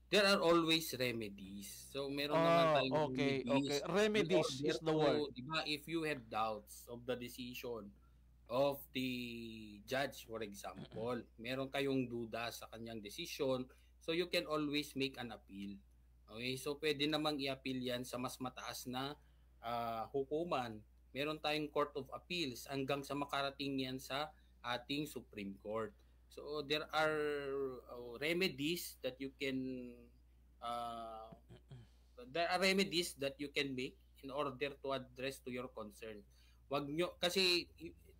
There are always remedies. So meron naman tayong remedies. Remedies is the word. Diba, if you have doubts of the decision of the judge, for example, meron kayong duda sa kanyang decision, so you can always make an appeal. Okay, so pwede namang i-appeal yan sa mas mataas na hukuman. Meron tayong Court of Appeals hanggang sa makarating yan sa ating Supreme Court. So there are remedies that you can make in order to address to your concern. Wag nyo kasi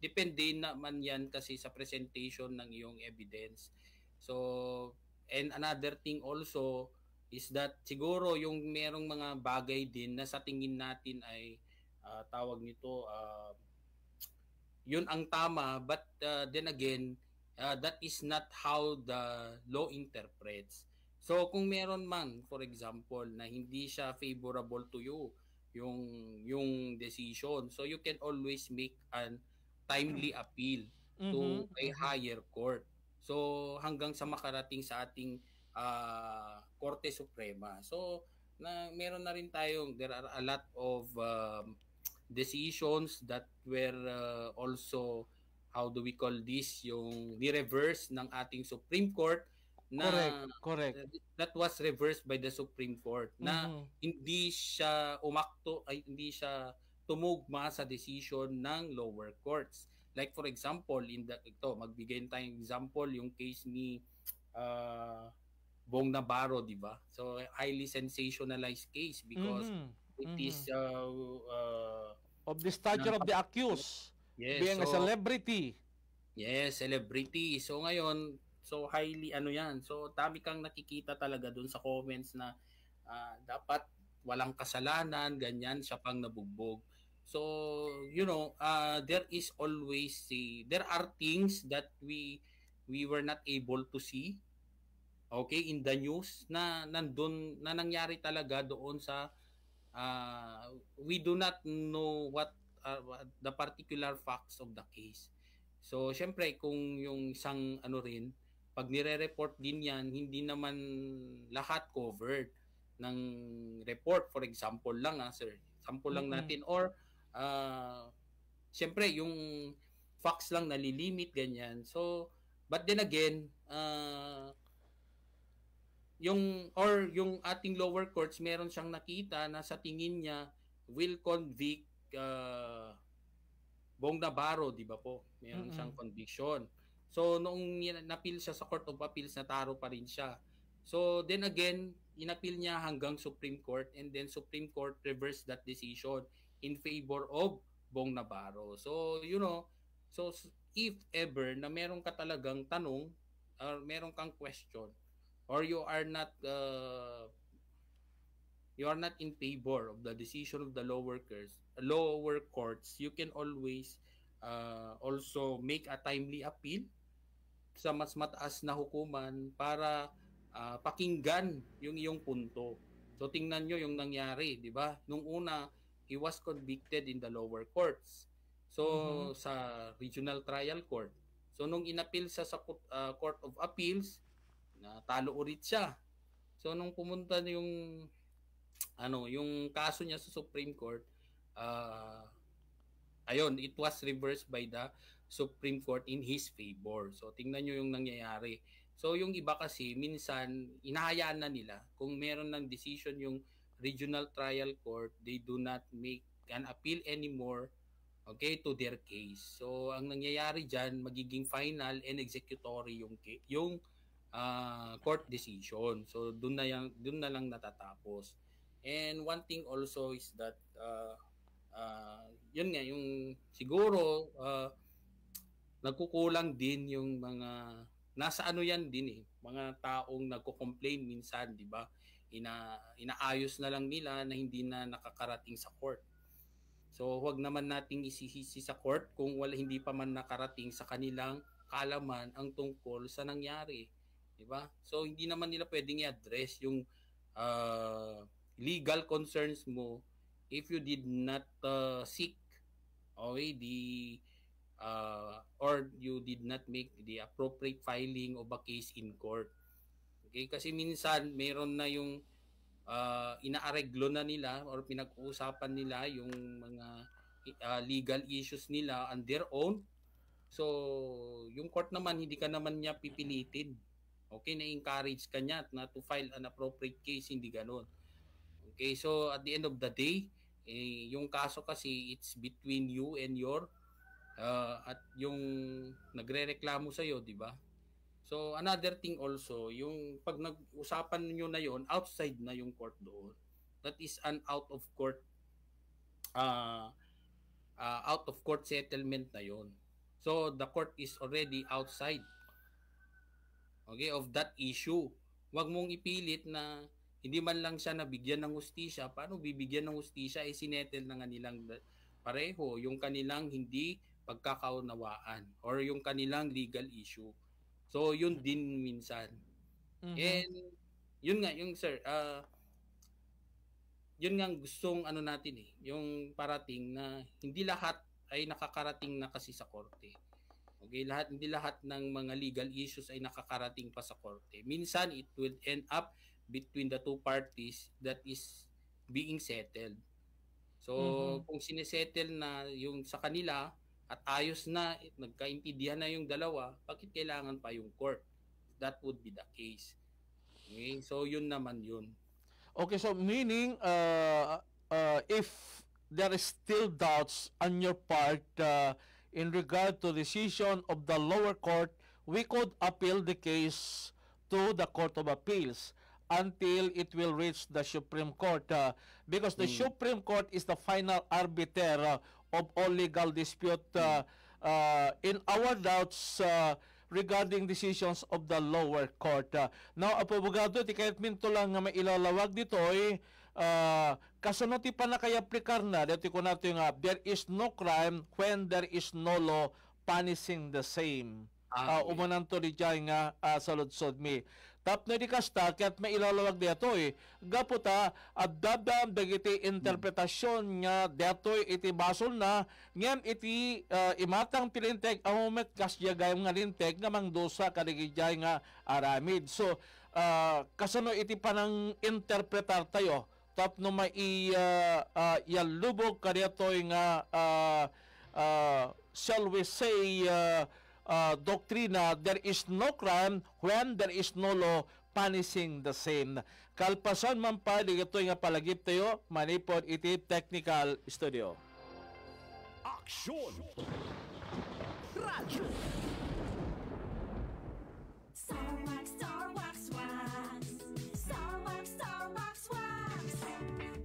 depende naman yan kasi sa presentation ng iyong evidence. So and another thing also is that siguro yung merong mga bagay din na sa tingin natin ay tawag nito, yun ang tama, but then again, that is not how the law interprets. So kung meron man, for example, na hindi siya favorable to you, yung decision, so you can always make an timely appeal to a higher court. So hanggang sa makarating sa ating Korte Suprema. So meron na rin tayong, there are a lot of decisions that were also, how do we call this, yung ni-reverse ng ating Supreme Court na correct. That was reversed by the Supreme Court na hindi siya hindi siya tumugma sa decision ng lower courts. Like for example, magbigay tayong example, yung case ni Bong Navarro, di ba? So highly sensationalized case because it is of the stature of the accused, being a celebrity. Yes, celebrity. So ngayon, so highly so dami kang nakikita talaga dun sa comments na dapat walang kasalanan, ganyan, siya pang nabugbog. So, there is always there are things that we were not able to see, okay, in the news na nandun, na nangyari talaga doon sa we do not know what the particular facts of the case. So, syempre, kung yung isang pag nire-report din yan, hindi naman lahat covered ng report. For example lang, sir. Sample lang natin. Or, syempre, yung facts lang nalilimit, ganyan. So, but then again, yung ating lower courts, meron siyang nakita na sa tingin niya will convict Bong Navarro, di ba po? Meron siyang conviction. So noong napil siya sa Court of Appeals, nataro pa rin siya. So then again, inapil niya hanggang Supreme Court, and then Supreme Court reversed that decision in favor of Bong Navarro. So so if ever na meron ka talagang tanong or meron kang question, or you are not in favor of the decision of the lower courts, you can always also make a timely appeal sa mas mataas na hukuman para pakinggan yung iyong punto. So tingnan nyo yung nangyari, di ba? Nung una, he was convicted in the lower courts. So sa regional trial court. So nung inapil sa Court of Appeals, natalo ulit siya. So nung pumunta yung kaso niya sa Supreme Court, it was reversed by the Supreme Court in his favor. So tingnan nyo yung nangyayari. So yung iba kasi minsan inahayaan na nila kung meron ng decision yung regional trial court, they do not make an appeal anymore, okay, to their case. So ang nangyayari diyan, magiging final and executory yung court decision. So doon na lang natatapos. And one thing also is that yun nga, yung siguro nagkukulang din yung mga nasa yan din mga taong nagko-complain minsan, di ba? Inaayos na lang nila na hindi na nakakarating sa court. So huwag naman nating isihisi sa court kung hindi pa man nakarating sa kanilang kaalaman ang tungkol sa nangyari, di ba? So hindi naman nila pwedeng i-address yung legal concerns mo if you did not seek or you did not make the appropriate filing of a case in court. Okay, kasi minsan meron na yung inaareglo na nila or pinag-uusapan nila yung mga legal issues nila on their own. So, yung court naman, hindi ka naman niya pipilitin. Okay, na-encourage ka niya na to file an appropriate case, hindi ganun. Okay, so at the end of the day, yung kaso kasi it's between you and your at yung nagrereklamo sa iyo, di ba? So another thing also, yung pag nag-usapan niyo na yon, outside na yung court doon. That is an out of court settlement na yon. So the court is already outside, okay, of that issue. Huwag mong ipilit na hindi man lang siya nabigyan ng hustisya. Paano bibigyan ng hustisya? Sinettle na nga nilang pareho yung kanilang hindi pagkakaunawaan or yung kanilang legal issue. So yun din minsan. And yun nga yung sir, yun nga gustong ano natin yung parating na hindi lahat ay nakakarating na kasi sa korte. Okay, hindi lahat ng mga legal issues ay nakakarating pa sa korte. Minsan it will end up between the two parties that is being settled. So kung sinesettle na yung sa kanila at ayos na, nagkaintindihan na yung dalawa, bakit kailangan pa yung court? That would be the case. Okay, so yun naman yun. Okay, so meaning if there is still doubts on your part in regard to decision of the lower court, we could appeal the case to the Court of Appeals until it will reach the Supreme Court because the Supreme Court is the final arbiter of all legal dispute in our doubts regarding decisions of the lower court. Now, abogado, ti kahit minto lang nga mailalawag dito kasunod ti pa na kaya aplikar na dito ko natin nga there is no crime when there is no law punishing the same. Umanan to di dyan nga sa ludsod mi. Tap na di kasta, kaya't may ilalawag dito Gaputa, abdabdam dagiti interpretasyon nga dito iti basol na, ngayon iti imatang pilinteg, ahumet kasyagay nga linteg nga mangdosa kaligidjay nga aramid. So, kasano iti panang interpretar tayo, tap no may yalubog ka dito nga, shall we say, doktrina, there is no crime when there is no law punishing the same. Kalpasan man pa, di ito nga palagip tayo, manipod iti technical studio. Aksyon! Radyo! Star Wax, Star Wax, Wax. Star Wax, Star Wax, Wax.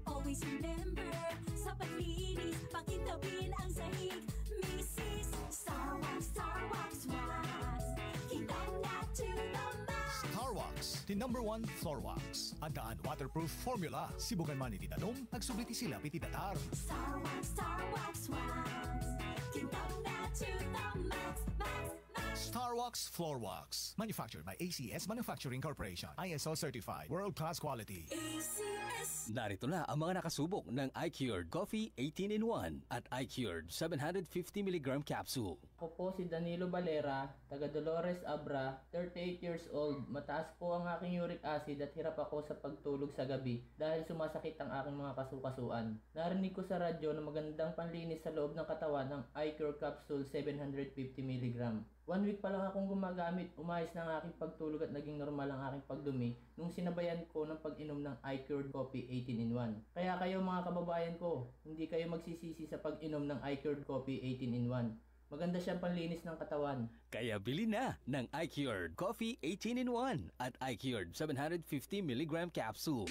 Always remember, sa paglinis, pakitawin ang sahig. Mrs. Star Wax, Star Wax, Wax. Kitang na to the max. Star Wax, the #1 floor wax. Andaan waterproof formula. Sibukan man iti danom, agsubliti sila piti datar. Star Wax, Wax. Kitang na to the max, max, max. Star Wax Floor Wax. Manufactured by ACS Manufacturing Corporation. ISO certified. World-class quality. ACS. Narito na ang mga nakasubok ng iCured Coffee 18-in-1 at iCured 750mg capsule. Ako po si Danilo Valera, taga Dolores Abra, 38 years old. Mataas po ang aking uric acid at hirap ako sa pagtulog sa gabi dahil sumasakit ang aking mga kasukasuan. Narinig ko sa radyo na magandang panlinis sa loob ng katawan ng iCure Capsule 750mg. 1 week pa lang akong gumagamit, umayos na ang aking pagtulog at naging normal ang aking pagdumi nung sinabayan ko ng pag-inom ng iCure Coffee 18-in-1. Kaya kayo mga kababayan ko, hindi kayo magsisisi sa pag-inom ng iCure Coffee 18-in-1. Maganda siyang panlinis ng katawan. Kaya bili na ng iCured Coffee 18-in-1 at iCured 750mg capsule.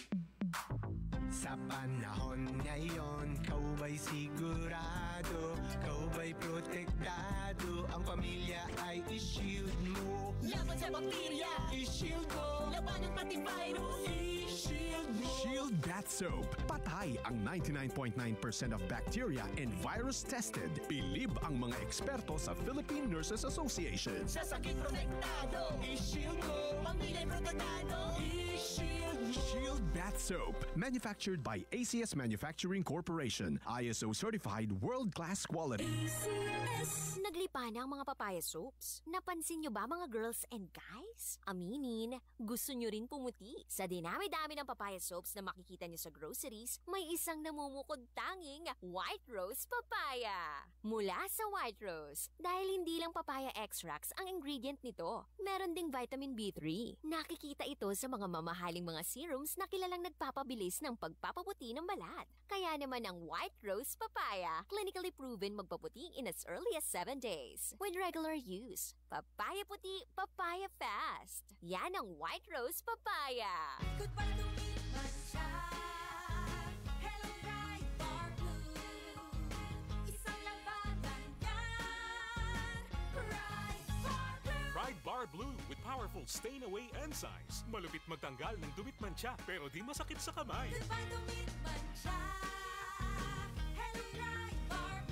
Sa panahon ngayon, kau ba'y sigurado? Kau ba'y protektado? Ang pamilya ay i-shield mo. Laban sa bakterya, i-shield mo. Labanan pati virus, i-shield mo. Shield Bath Soap. Patay ang 99.9% of bacteria and virus tested. Bilib ang mga eksperto sa Philippine Nurses Association. Sa sakit protektado, i-shield mo. Pamilya protektado, i-shield mo. Shield Bath Soap. Manufactured by ACS Manufacturing Corporation. ISO certified world-class quality. ACS. Naglipa na ang mga papaya soaps. Napansin nyo ba mga girls and guys? Aminin, gusto nyo rin pumuti. Sa dinami-dami ng papaya soaps na makikita nyo sa groceries, may isang namumukod tanging White Rose Papaya. Mula sa White Rose, dahil hindi lang papaya extracts ang ingredient nito, meron ding vitamin B3. Nakikita ito sa mga mamahaling mga serums na kilalang nagpapabilis ng pagpapaputi ng balat. Kaya naman ang White Rose Papaya, clinically proven magpaputi in as early as 7 days. With regular use, papaya puti, papaya fast. Yan ang White Rose Papaya. Goodbye to me, Mancha. Hello, Bright Bar Blue. Isang labanan yan. Bright Bar Blue. Pride Bar Blue with powerful stain-away enzymes. Malupit magtanggal ng dumit mancha pero di masakit sa kamay. Goodbye to me, Mancha. Hello, Bright Bar Blue.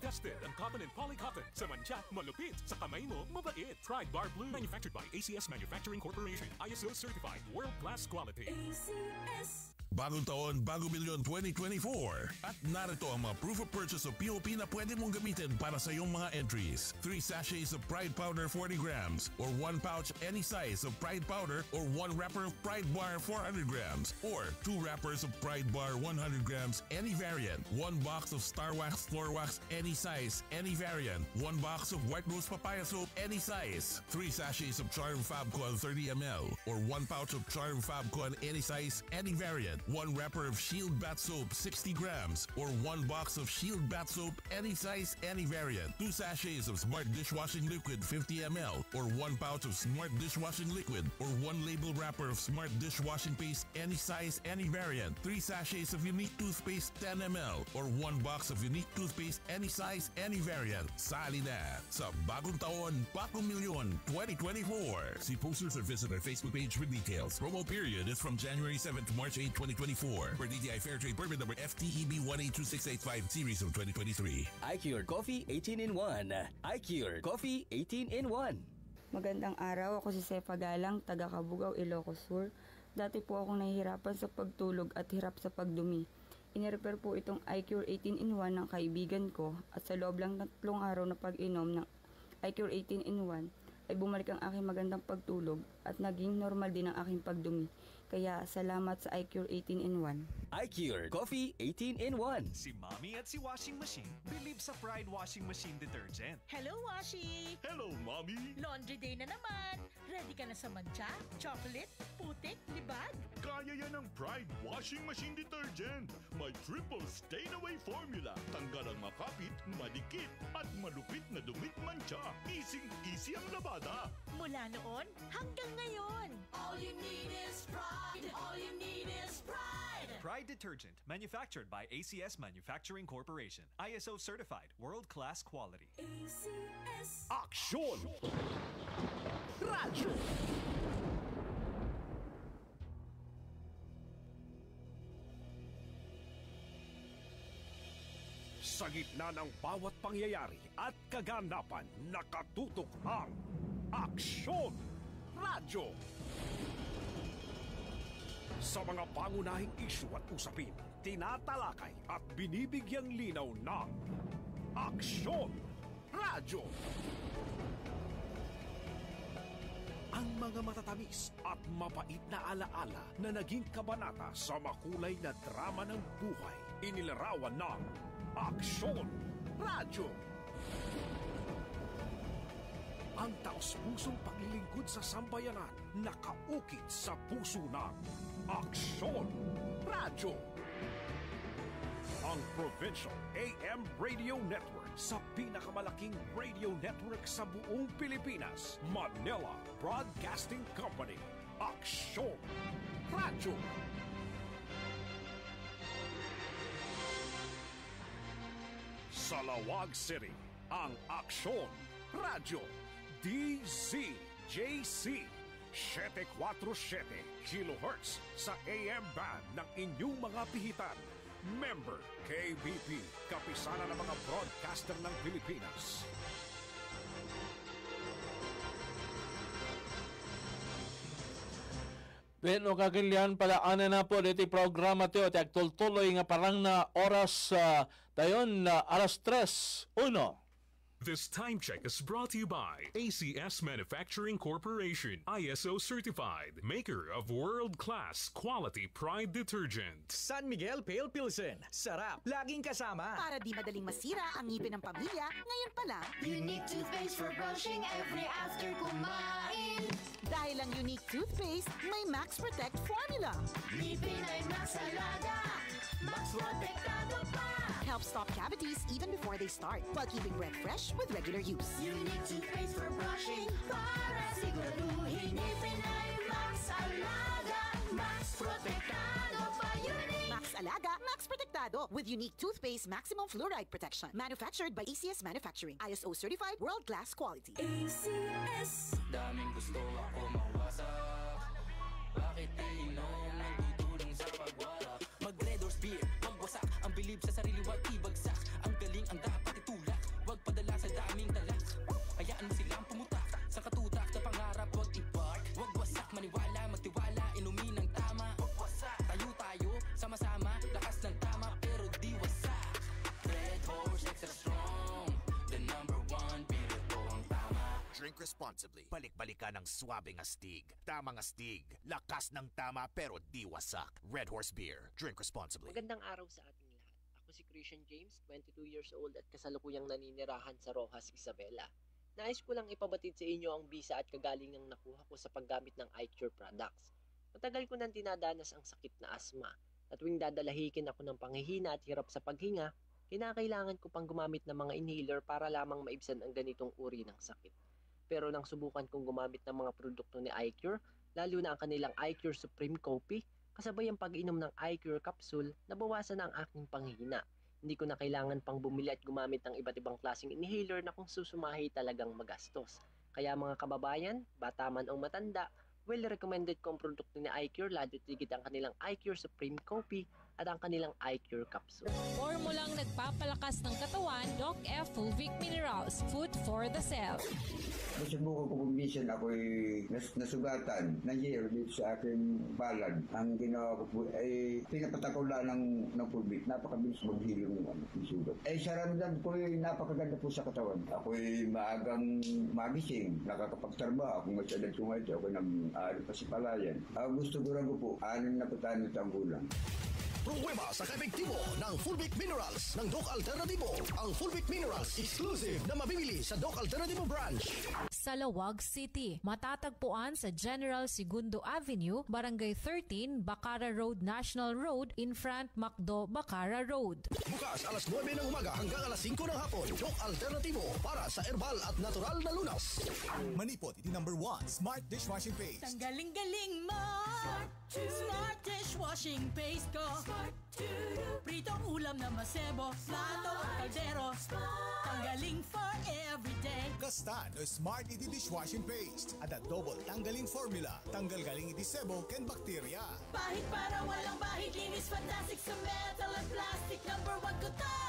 tested ang cotton and polycotton. Sa mancha, malupit. Sa kamay mo, mabait. Pride Bar Blue, manufactured by ACS Manufacturing Corporation. ISO certified, world-class quality. ACS. Bagong taon, bagong milyon 2024. At narito ang mga proof of purchase of POP na pwede mong gamitin para sa iyong mga entries. 3 sachets of Pride Powder 40 grams or 1 pouch any size of Pride Powder or 1 wrapper of Pride Bar 400 grams or 2 wrappers of Pride Bar 100 grams any variant. 1 box of Star Wax Floor Wax any size, any variant. 1 box of White Rose Papaya Soap any size. 3 sachets of Charm Fabcon 30 ml or 1 pouch of Charm Fabcon any size, any variant. 1 wrapper of Shield Bath Soap 60 grams or 1 box of Shield Bath Soap any size, any variant. 2 sachets of Smart Dishwashing Liquid 50 ml or 1 pouch of Smart Dishwashing Liquid or 1 label wrapper of Smart Dishwashing Paste any size, any variant. 3 sachets of Unique Toothpaste 10 ml or 1 box of Unique Toothpaste any size, any variant. Sali na sa bagong taon, bagong milyon 2024. See posters or visit our Facebook page for details. Promo period is from January 7 to March 8, 2024. Per DTI Fairtrade permit number FTEB 182685 series of 2023. iCure Coffee 18-in-1. iCure Coffee 18-in-1. Magandang araw, ako si Sefa Galang, taga Cabugao, Ilocos Sur. Dati po akong nahihirapan sa pagtulog at hirap sa pagdumi. Inirepair po itong iCure 18-in-1 ng kaibigan ko at sa loob lang ng 3 araw na pag-inom ng iCure 18-in-1 ay bumalik ang aking magandang pagtulog at naging normal din ang aking pagdumi. Kaya salamat sa iCure 18-in-1. iCure Coffee 18-in-1. Si Mommy at si Washing Machine believe sa Pride Washing Machine Detergent. Hello, Washi! Hello, Mommy! Laundry day na naman. Ready ka na sa mancha, chocolate, putik, libag? Kaya yan ang Pride Washing Machine Detergent. May triple stain-away formula. Tanggal ang makapit, madikit, at malupit na dumit mancha. Easy ang labada. Mula noon hanggang ngayon. All you need is pride. All you need is pride. Pride Detergent, manufactured by ACS Manufacturing Corporation. ISO certified, world-class quality. ACS. Aksyon! Radyo! Sa gitna ng bawat pangyayari at kaganapan, nakatutok ang Aksyon! Radyo! Sa mga pangunahing isyu at usapin, tinatalakay at binibigyang linaw ng Aksyon! Radyo! Ang mga matatamis at mapait na alaala na naging kabanata sa makulay na drama ng buhay, inilarawan ng Aksyon! Radyo! Ang taos-pusong paglilingkod sa sambayanan nakaukit sa puso ng Aksyon! Radyo! Ang Provincial AM Radio Network sa pinakamalaking radio network sa buong Pilipinas, Manila Broadcasting Company. Aksyon! Radyo! Sa Lawag City, ang Aksyon! Radyo! DZJC 747 kHz sa AM band ng inyong mga pihitan. Member KBP, kapisanan ng mga broadcaster ng Pilipinas. Bueno, kagilian pala na po dito programa tiyo at agtultuloy nga parang na oras tayon na alas 3:01. This time check is brought to you by ACS Manufacturing Corporation, ISO certified, maker of world-class quality Pride detergent. San Miguel Pale Pilsen, sarap, laging kasama. Para di madaling masira ang ngipin ng pamilya, ngayon pa lang. Unique toothpaste for brushing every after kumain. Dahil ang unique toothpaste, may Max Protect formula. Ngipin ay Max Alaga, Max Protektado pa. Helps stop cavities even before they start, while keeping breath fresh with regular use. Unique toothpaste for brushing, para siguraduhin ngipin ay Max Alaga, Max Protektado pa. Unique Max Alaga, Max Protektado with unique toothpaste maximum fluoride protection. Manufactured by ACS Manufacturing. ISO certified, world-class quality. ACS. Daming gusto ako mawasak. Bakit inom nagtutulong sa pagwala? Mag-Red Horse Beer, pangwasak. Ang bilib sa sarili, wag ibagsak. Ang galing ang dapat itulak. Drink responsibly. Balik-balikan ng swabing astig. Tamang astig. Lakas ng tama pero di wasak. Red Horse Beer. Drink responsibly. Magandang araw sa ating lahat. Ako si Christian James, 22 years old at kasalukuyang naninirahan sa Rojas, Isabela. Nais ko lang ipabatid sa inyo ang bisa at kagalingang nakuha ko sa paggamit ng iCure products. Matagal ko nang dinadanas ang sakit na asma. At tuwing dadalahikin ako ng panghihina at hirap sa paghinga, kinakailangan ko pang gumamit ng mga inhaler para lamang maibsan ang ganitong uri ng sakit. Pero nang subukan kong gumamit ng mga produkto ni iCure, lalo na ang kanilang iCure Supreme Coffee, kasabay ang pag-inom ng iCure capsule, nabawasan na ang aking panghihina. Hindi ko na kailangan pang bumili at gumamit ng iba't ibang klaseng inhaler na kung susumahi talagang magastos. Kaya mga kababayan, bata man o matanda, well recommended ko ang produkto ni iCure, lalo tigit ang kanilang iCure Supreme Coffee at ang kanilang iCure capsule. Formulang nagpapalakas ng katawan, Doc F Fulvic Minerals, food for the cell. Nasubukan ko kung minsan ako'y nasugatan ng year dito sa aking palad. Ang ginawa ko po ay pinapatakaw lang ng Fulvic. Napakabilis maghilom ng sugat. Sa ramdam ko ay napakaganda po sa katawan. Ako'y maagang magising, nakakapagtrabaho. Kung masyadad ko ngayon, ako'y nag-aaral pa sa palayan. Gusto ko rin ko po, 6 na patano ang gulang. Pruweba sa kaepektibo ng Fulvic Minerals ng Doc Alternativo. Ang Fulvic Minerals exclusive na mabibili sa Doc Alternativo branch. Sa Lawag City, matatagpuan sa General Segundo Avenue, Barangay 13, Bacara Road National Road, in front Macdo, Bacara Road. Bukas alas 9 ng umaga hanggang alas 5 ng hapon. Doc Alternativo para sa herbal at natural na lunas. Manipot, iti number 1, Smart Dishwashing Paste. Tanggaling-galing mo, Smart Dishwashing Paste ko. Pritong ulam na masebo, plato at kaldero, tanggaling for everyday. Gasta no Smart iti Dishwashing Paste. At double tanggaling formula. Tanggal galing iti sebo ken bakterya. Bahid para walang bahid, linis fantastic sa metal at plastic. Number 1 ko to.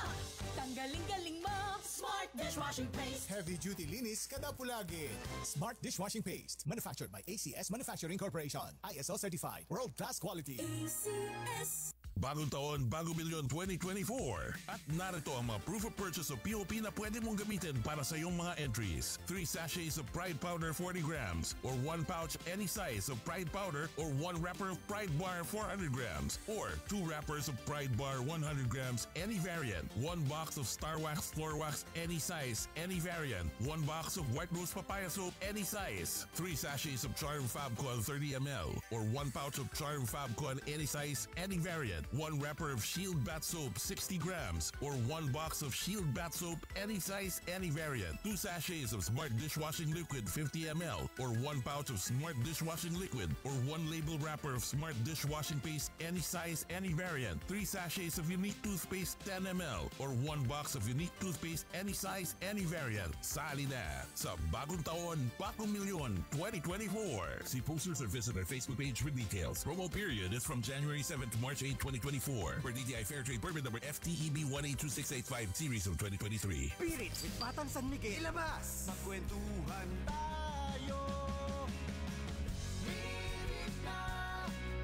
Tanggaling-galing mo, Smart Dishwashing Paste. Heavy duty linis kada pulagi. Smart Dishwashing Paste. Manufactured by ACS Manufacturing Corporation. ISO certified. World class quality. ACS. Bagong taon, bagong milyon 2024. At narito ang mga proof of purchase of POP na pwede mong gamitin para sa iyong mga entries. 3 sachets of Pride Powder 40 grams or 1 pouch any size of Pride Powder or 1 wrapper of Pride Bar 400 grams or 2 wrappers of Pride Bar 100 grams any variant. 1 box of Star Wax Floor Wax any size, any variant. 1 box of White Rose Papaya Soap any size. 3 sachets of Charm Fabcon 30 ml or 1 pouch of Charm Fabcon any size, any variant. 1 wrapper of Shield Bath Soap 60 grams or 1 box of Shield Bath Soap any size, any variant. 2 sachets of Smart Dishwashing Liquid 50 ml or 1 pouch of Smart Dishwashing Liquid or 1 label wrapper of Smart Dishwashing Paste any size, any variant. 3 sachets of Unique Toothpaste 10 ml or 1 box of Unique Toothpaste any size, any variant. Sali na sa bagong taon, bagong milyon 2024. See posters or visit our Facebook page for details. Promo period is from January 7 to March 8, 2024 for DTI Fairtrade permit number FTEB 182685 series of 2023. Pilit with Batang San Miguel. Ilabas! Magkwentuhan tayo. Pilit na,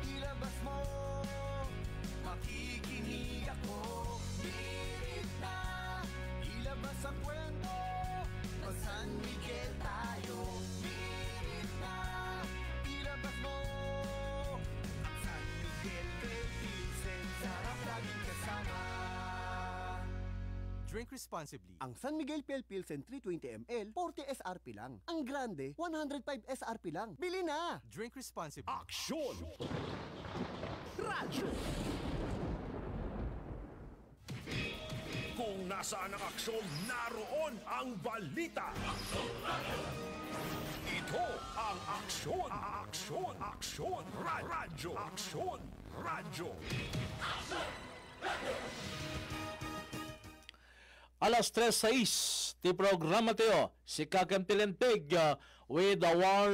ilabas mo. Makikinig ako. Pilit na, ilabas ang kwento. Mag San Miguel tayo. Pilit na, ilabas mo. San Miguel sarap laging kasama. Drink responsibly. Ang San Miguel Pale Pilsen 320 ml, 40 SRP lang. Ang Grande, 105 SRP lang. Bili na! Drink responsibly. Aksyon! Radyo! Kung nasaan ang aksyon, naroon ang balita. Ito ang aksyon! Aksyon! Aksyon! Radyo! Aksyon! Radyo! Alas 3:06, ti programa tayo, si Kakam Tilenteg with our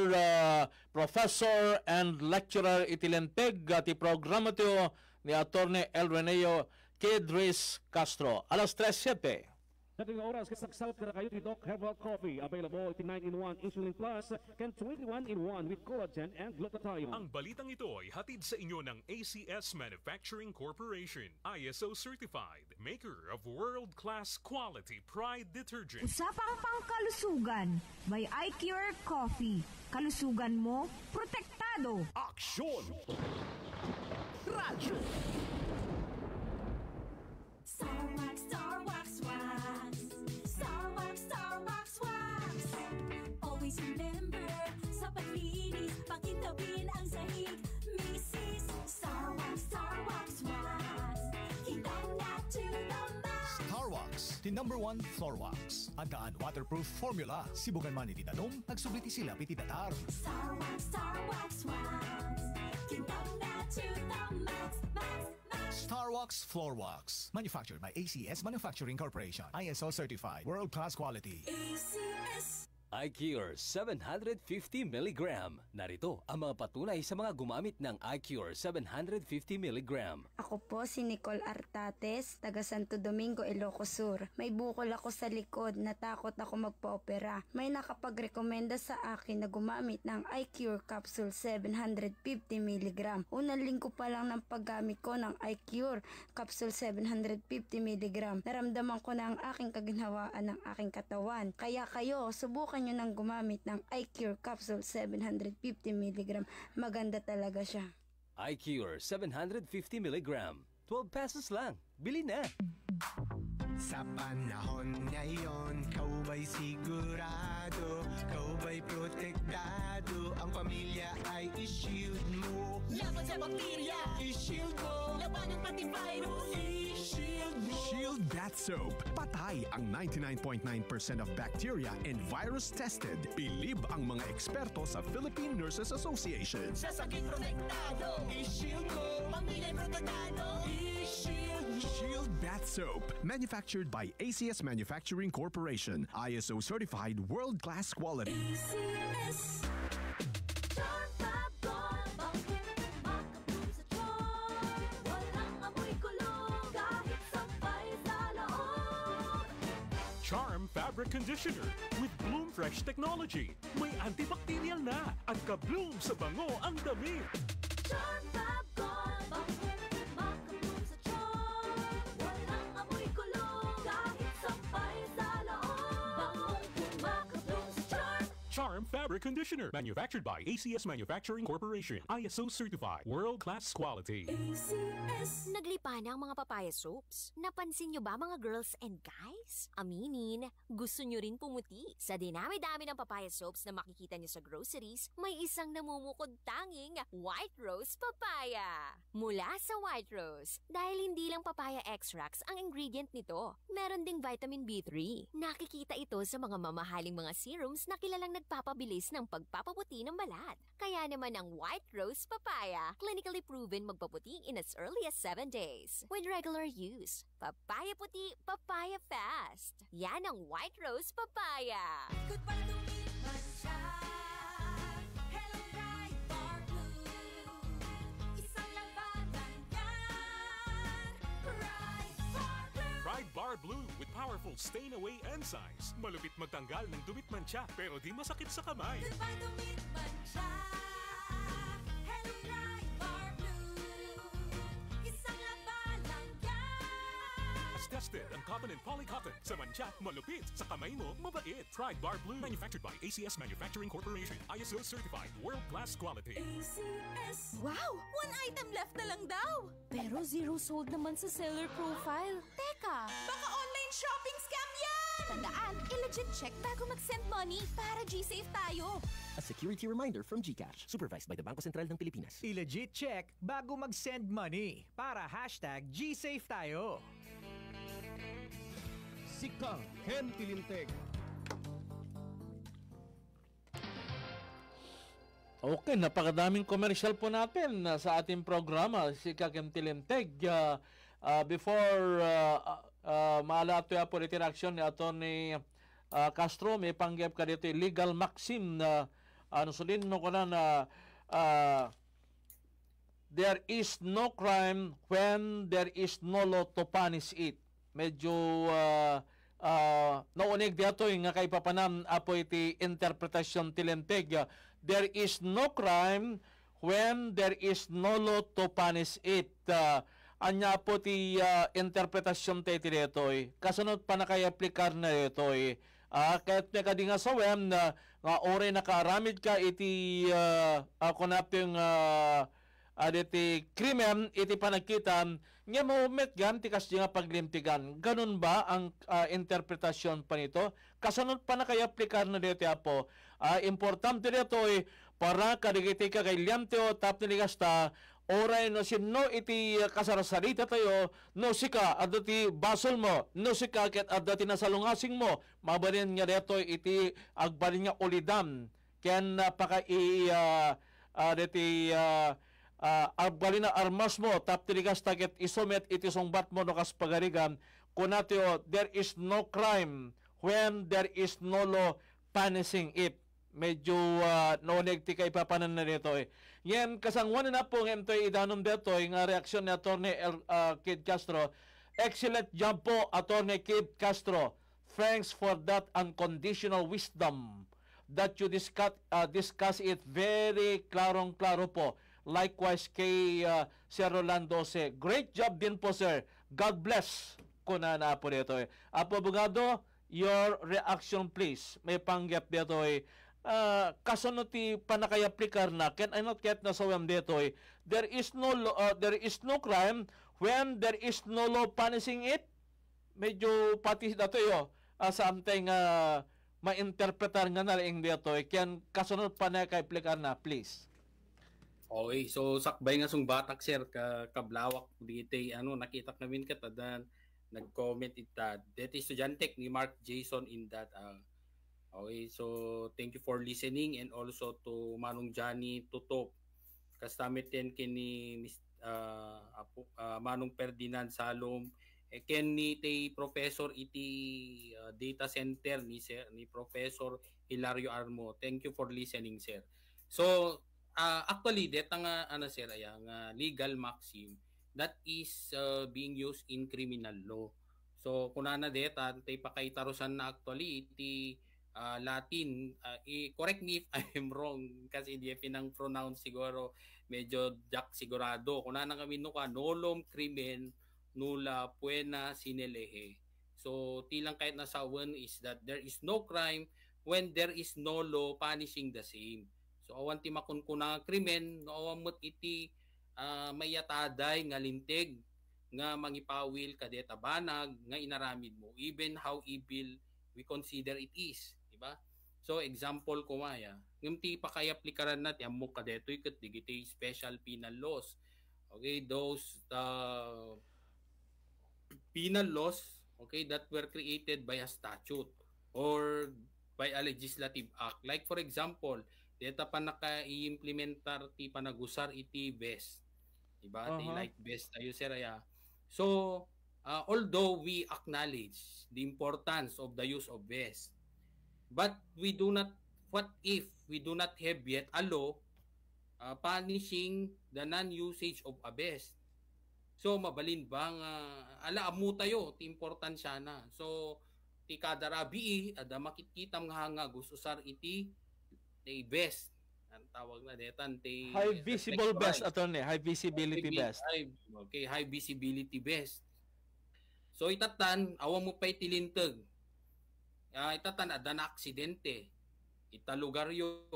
professor and lecturer itilenteg, ti programa tayo ni Attorney El Reneo Kedris Castro. Alas 3:07. Dating oras, kasaksalat ka na kayo ni Doc Herbal Coffee. Available 89-in-1 Insulin Plus and 21-in-1 with collagen and glutathione. Ang balitang ito ay hatid sa inyo ng ACS Manufacturing Corporation, ISO certified, maker of world-class quality Pride detergent. Usapang pangkalusugan, may iCure Coffee. Kalusugan mo, protektado. Aksyon! Radyo! Star Wax, Star Wax, Wax. Star Wax, Star Wax, Wax. Always remember, sa paglinis, pakitawin ang sahig. Mrs. Star Wax, Wax. Kitang na to the max. Star Wax, the #1 floor wax. Adaan waterproof formula. Sibugan man iti danom, nagsubliti sila piti datar. Star Wax, Wax. Kitang na to the max, max. Star Wax Floor Wax. Manufactured by ACS Manufacturing Corporation. ISO certified. World-class quality. ACS. iCure 750 mg. Narito ang mga patunay sa mga gumamit ng iCure 750 mg. Ako po si Nicole Artates, taga Santo Domingo, Ilocos Sur. May bukol ako sa likod, natakot ako magpa-opera. May nakapagrekomenda sa akin na gumamit ng iCure Capsule 750 mg. Unang linggo pa lang ng paggamit ko ng iCure Capsule 750 mg. Naramdaman ko na ang aking kaginhawaan ng aking katawan. Kaya kayo, subukan nyo nang gumamit ng iCure Capsule 750 mg. Maganda talaga siya. iCure 750 mg. 12 pesos lang. Bili na! Sa panahon ngayon, kau ba'y sigurado? Kau ba'y protektado? Ang pamilya ay i-shield mo. Laban sa bakterya, i-shield mo. Laban ng pati virus, i-shield mo. Shield Bath Soap. Patay ang 99.9% of bacteria and virus tested. Bilib ang mga eksperto sa Philippine Nurses Association. Sa sakit protektado, i-shield mo. Pamilya protektado, i-shield mo. Shield Bath Soap. Manufactured by ACS Manufacturing Corporation. ISO certified world-class quality. ACS. Charm Fabric Conditioner with Bloom Fresh Technology. May antibacterial na at ka-bloom sa bango ang damit. Charm Fab Gold, bakit makabloom sa charm? Walang amoy kulong, kahit sampay sa loob. Bangong makabloom sa charm. Charm Fabric Conditioner. Manufactured by ACS Manufacturing Corporation. ISO certified. World-class quality. ACS. Naglipa na ang mga papaya soaps. Napansin nyo ba mga girls and guys? Aminin, gusto nyo rin pumuti. Sa dinami-dami ng papaya soaps na makikita nyo sa groceries, may isang namumukod tanging White Rose Papaya. Mula sa White Rose, dahil hindi lang papaya extracts ang ingredient nito, meron ding vitamin B3. Nakikita ito sa mga mamahaling mga serums na kilalang nagpapabilis ng pagpapaputi ng balat. Kaya naman ang White Rose Papaya, clinically proven magpaputi in as early as 7 days. With regular use, papaya puti, papaya fast. Yan ang White Rose Papaya. Goodbye to me, Masha. Hello, Bright Bar Blue. Isang labanan yan. Bright Bar Blue. Pride Bar Blue with powerful stain-away enzymes. Malupit magtanggal ng dumit mancha pero di masakit sa kamay. Goodbye to me, Masha. Hello, Bright Bar Blue. Isang labanan yan. As tested ang cotton and polycotton. Sa mancha, malupit. Sa kamay mo, mabait. Pride Bar Blue. Manufactured by ACS Manufacturing Corporation. ISO certified. World-class quality. ACS. Wow! One item left na lang daw! Pero zero sold naman sa seller profile. Teka, baka online shopping scam yan! Tandaan, i-legit check bago mag-send money para G-Safe tayo. A security reminder from GCash, supervised by the Bangko Sentral ng Pilipinas. I-legit check bago mag-send money para #GSafe tayo. Sikang Ken Tilinteg. Okay, napakadaming commercial po natin sa ating programa, si Kakem Tilinteg. Before maalato po interaction ni Atty. Castro, may panggap ka dito legal maxim na nusulin no ko na there is no crime when there is no law to punish it. Medyo naunig dito nga kay papanam apo iti interpretasyon tilenteg. There is no crime when there is no law to punish it. Anya po ti interpretasyon tayo dito'y. Kasunod pa na kay aplikar na dito'y. Kahit may kadi nga sawem na nga oray nakaaramid ka iti kunapyung iti krimen iti panagkitan nga maumet gan ti kasdi nga paglimtigan. Ganun ba ang interpretasyon pa nito? Kasunod pa na kay aplikar na dito po. Importante dito'y para kadigiti ka kay liamteo tap niligasta oray no sino iti kasarasarita tayo no sika adto ti basol mo no sika ket adto ti nasalungasing mo mabalin nga deto iti agbalin nga ulidam ken paka deti agbalin na armas mo tap tiligas taget isomet iti sungbat mo no kas pagarigan kunatyo there is no crime when there is no law punishing it. Medyo nooneg ti kay papanan na dito Yan kasangwan na po ng MTOY idanom dito nga reaksyon ni Atty. Kid Castro. Excellent job po, Atty. Kid Castro. Thanks for that unconditional wisdom that you discuss it very klarong-klaro po. Likewise kay Sir Rolando C. Great job din po, sir. God bless. Kuna na po dito Apo Abogado, your reaction please. May panggap dito kasunod ti panakayaplikar na can I not get na sawam dito there is no crime when there is no law punishing it. Medyo pati dato something ma-interpretar nga na ring dito can kasunod panakayaplikar na please. Okay, so sakbay nga sung batak sir kablawak dito nakita namin katadan nag-comment ita dito estudyante ni Mark Jason in that okay, so thank you for listening and also to Manong Johnny Tutop. Kastamit din kini Manong Ferdinand Salom ken ni tay professor iti data center ni Professor Hilario Armo. Thank you for listening, sir. So actually that nga sir yang legal maxim that is being used in criminal law. So kunana deta tay pakaitarusan na actually iti Latin, correct me if I'm wrong kasi hindi pinang pronounce siguro medyo jack sigurado. Kung na kami no nolum crimen nulla puena sine lege. So tilang kahit nasa one is that there is no crime when there is no law punishing the same. So awan ti makunkuna krimen no awan mo't iti mayataday nga lintig nga mangipawil kadeta banag nga inaramid mo even how evil we consider it is. Diba? So example ko maya, yung ti pa kay aplikaran natin ammo kadetoy ket digiti special penal laws. Okay, those penal laws, okay, that were created by a statute or by a legislative act. Like for example, deta pa naka-implementar ti panagusar iti vest. Diba? Ti light vest tayo sir ya. So although we acknowledge the importance of the use of vest, but we do not, what if we do not have yet a law punishing the non-usage of a vest? So mabalin bang alaam mo tayo ti importansya na. So ti kada rabi ada makitkitam nga gustusar iti vest. Ang tawag na detan ti high visible vest attorney, high visibility vest. Okay, high visibility vest. So itatan awang mo pa itilintag. Itatan ada na aksidente italugaryo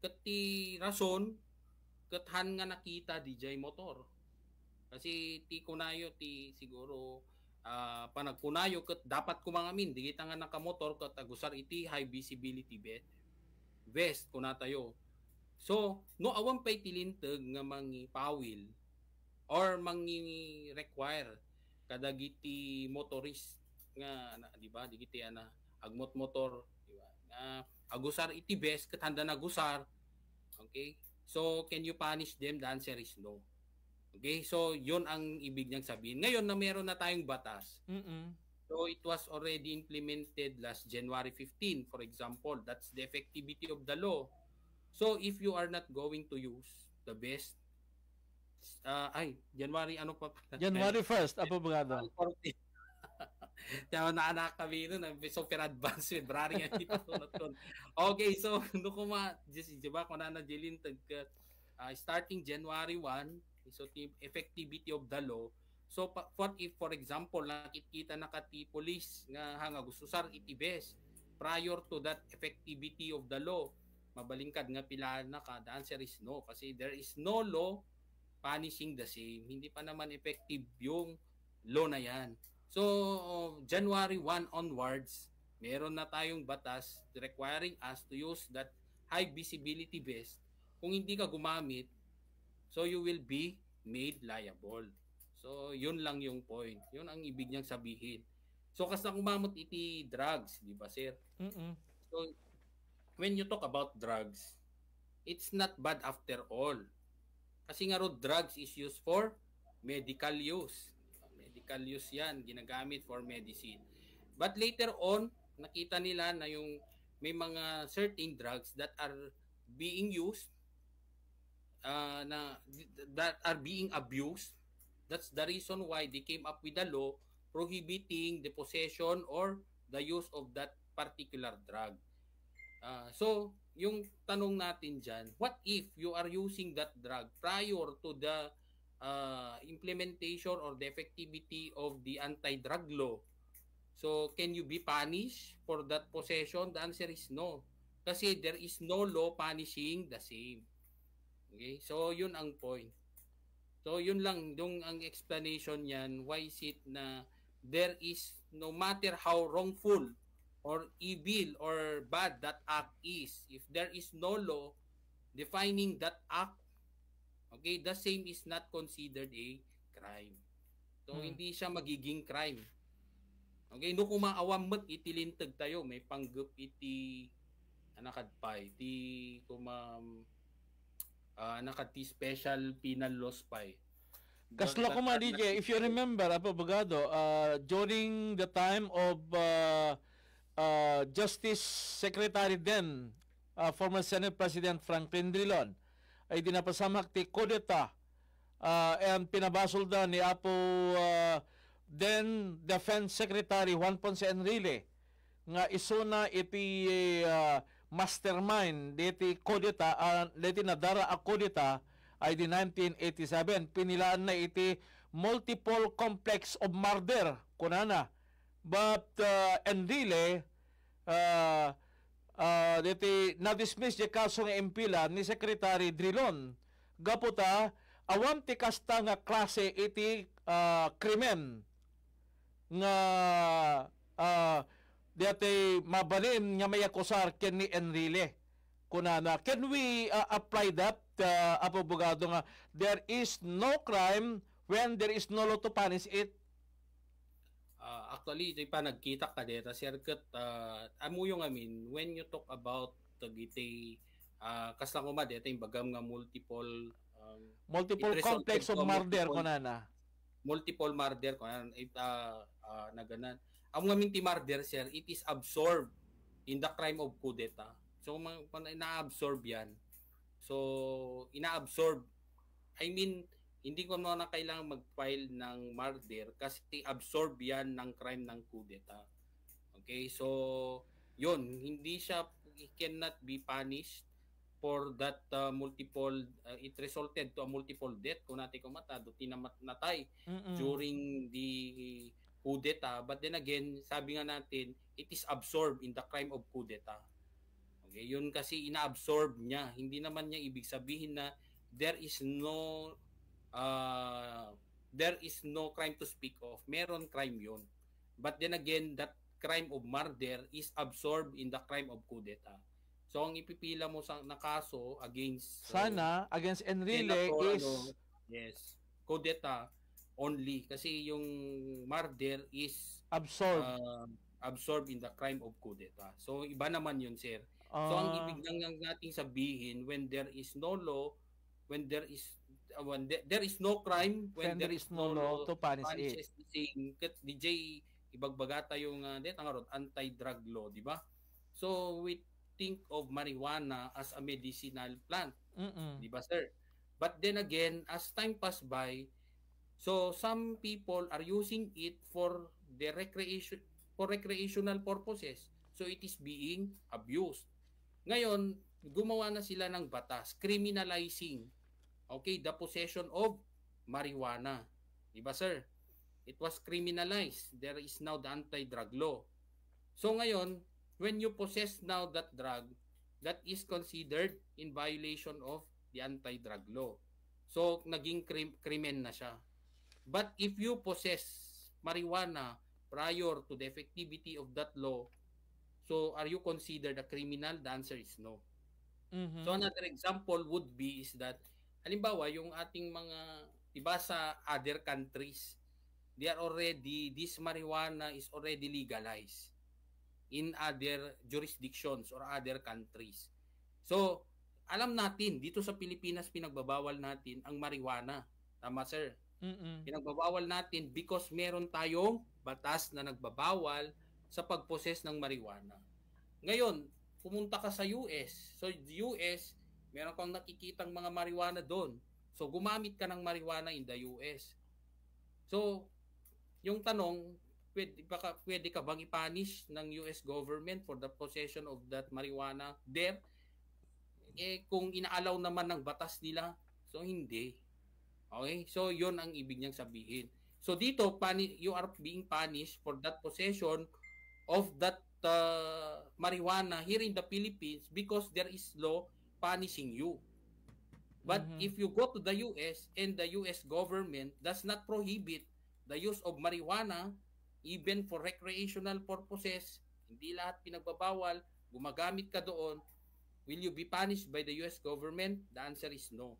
ket ti rason ket han nga nakita DJ motor kasi ti kunayo ti siguro panagkunayo ket dapat kumangamin di kita nga nakamotor ket agusar iti high visibility vest kunatayo. So no awan pay tilinteg nga mangipawil or mangi require kadagiti motorist nga di ba digiti agmot motor, di ba? Agusar iti best ket handa nagusar. Okay? So can you punish them? The answer is no. Okay? So yun ang ibig niyang sabihin. Ngayon na meron na tayong batas. So it was already implemented last January 15, for example. That's the effectivity of the law. So if you are not going to use the best January ano pa? January 1st, Apo Brado. Kaya naanak kami nun, super advanced February nga dito nun. Okay, so no kuma di ba kung na Jeline starting January 1, so the effectivity of the law. So what if for example nakikita na kati police nga hanga gusto sar itibes prior to that effectivity of the law, mabalingkad nga pila na ka, the answer is no kasi there is no law punishing the same. Hindi pa naman effective yung law na yan. So, January 1 onwards, meron na tayong batas requiring us to use that high visibility vest. Kung hindi ka gumamit, so you will be made liable. So, yun lang yung point. Yun ang ibig niyang sabihin. So, kasi kumamot iti drugs, di ba, sir? So, when you talk about drugs, it's not bad after all. Kasi nga drugs is used for medical use. Medical use yan, ginagamit for medicine. But later on, nakita nila na yung may mga certain drugs that are being used, that are being abused. That's the reason why they came up with a law prohibiting the possession or the use of that particular drug. So, yung tanong natin dyan, what if you are using that drug prior to the implementation or the effectivity of the anti-drug law? So, can you be punished for that possession? The answer is no. Kasi there is no law punishing the same. Okay? So, yun ang point. So, yun lang yung ang explanation niyan. Why is it na there is, no matter how wrongful or evil or bad that act is, if there is no law defining that act, okay, the same is not considered a crime. So, hindi siya magiging crime. Okay, no kung maawamot itilintag tayo, may panggup iti anakadpay, iti nakati special penal laws pay. Kaslo ko ma DJ, if you remember, Abogado, during the time of Justice Secretary then, former Senate President Franklin Drilon, ay dinapasamak ti Kodeta and pinabasolda ni Apo then Defense Secretary Juan Ponce Enrile nga isuna iti mastermind diti Kodeta, diti nadara a Kodeta ay di 1987 pinilaan na iti multiple complex of murder kunana. But Enrile diti na-dismiss di kaso nga impila ni Secretary Drilon gaputa awam ti kasta nga klase iti krimen nga dati mabalin nga may akusar ken ni Enrile kunana. Can we apply that, Abogado, nga there is no crime when there is no law to punish it? Actually, di pa nagkita ka dito, Sir Kut, amo yung when you talk about giti kaslang uma dito yung bagam nga multiple complex of murder kunana. Multiple murder kunana na ganan. Ang ngamin ti murder, sir, it is absorbed in the crime of coup d'etat. So, ina-absorb yan. So, ina-absorb. I mean, hindi ko na kailangan mag-file ng murder kasi absorb yan ng crime ng coup d'etat. Okay? So, yun. Hindi siya, it cannot be punished for that multiple, it resulted to a multiple death. Kung natin kumatado, tinamatay during the coup d'etat. But then again, sabi nga natin, it is absorbed in the crime of coup d'etat. Okay, yun kasi ina-absorb niya. Hindi naman niya ibig sabihin na there is no crime to speak of. Meron crime yun. But then again, that crime of murder is absorbed in the crime of coup d'etat. So ang ipipila mo sa na kaso against against Enrile is yes, coup d'etat only kasi yung murder is absorbed in the crime of coup d'etat. So iba naman yun, sir. So ang ibig lang nating sabihin, when there is no law, when there is no crime, when there is no law to punish it. DJ ibagbagata yung anti-drug law, di ba? So we think of marijuana as a medicinal plant, di ba, sir? But then again, as time pass by, so some people are using it for the for recreational purposes. So it is being abused. Ngayon, gumawa na sila ng batas criminalizing the possession of marijuana. Diba, sir? It was criminalized. There is now the anti-drug law. So ngayon, when you possess now that drug, that is considered in violation of the anti-drug law. So naging krimen na siya. But if you possess marijuana prior to the effectivity of that law, so are you considered a criminal? The answer is no. So another example would be is that, halimbawa, yung ating mga, iba sa other countries, this marijuana is already legalized in other jurisdictions or other countries. So, alam natin, dito sa Pilipinas, pinagbabawal natin ang marijuana. Tama, sir? Pinagbabawal natin because meron tayong batas na nagbabawal sa pag-possess ng marijuana. Ngayon, pumunta ka sa US. So, US, meron kang nakikitang mga marijuana doon. So, gumamit ka ng marijuana in the US. So, yung tanong, pwede ka bang i-punish ng US government for the possession of that marijuana there? Kung inaalaw naman ng batas nila, so hindi. Okay? So, yun ang ibig niyang sabihin. So, dito, you are being punished for that possession of that marijuana here in the Philippines because there is law punishing you. But if you go to the US and the US government does not prohibit the use of marijuana even for recreational purposes, hindi lahat pinagbabawal, gumagamit ka doon, will you be punished by the US government? The answer is no.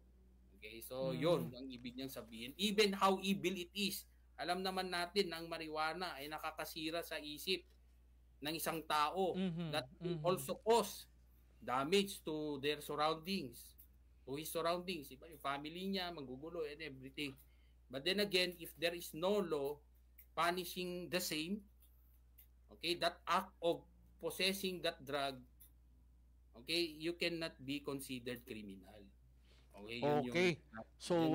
Okay, so yun ang ibig niyang sabihin. Even how evil it is, alam naman natin na ang marijuana ay nakakasira sa isip ng isang tao that will also cause damage to their surroundings, to his surroundings, yung family niya, magugulo and everything. But then again, if there is no law punishing the same, that act of possessing that drug, you cannot be considered criminal. Okay. So,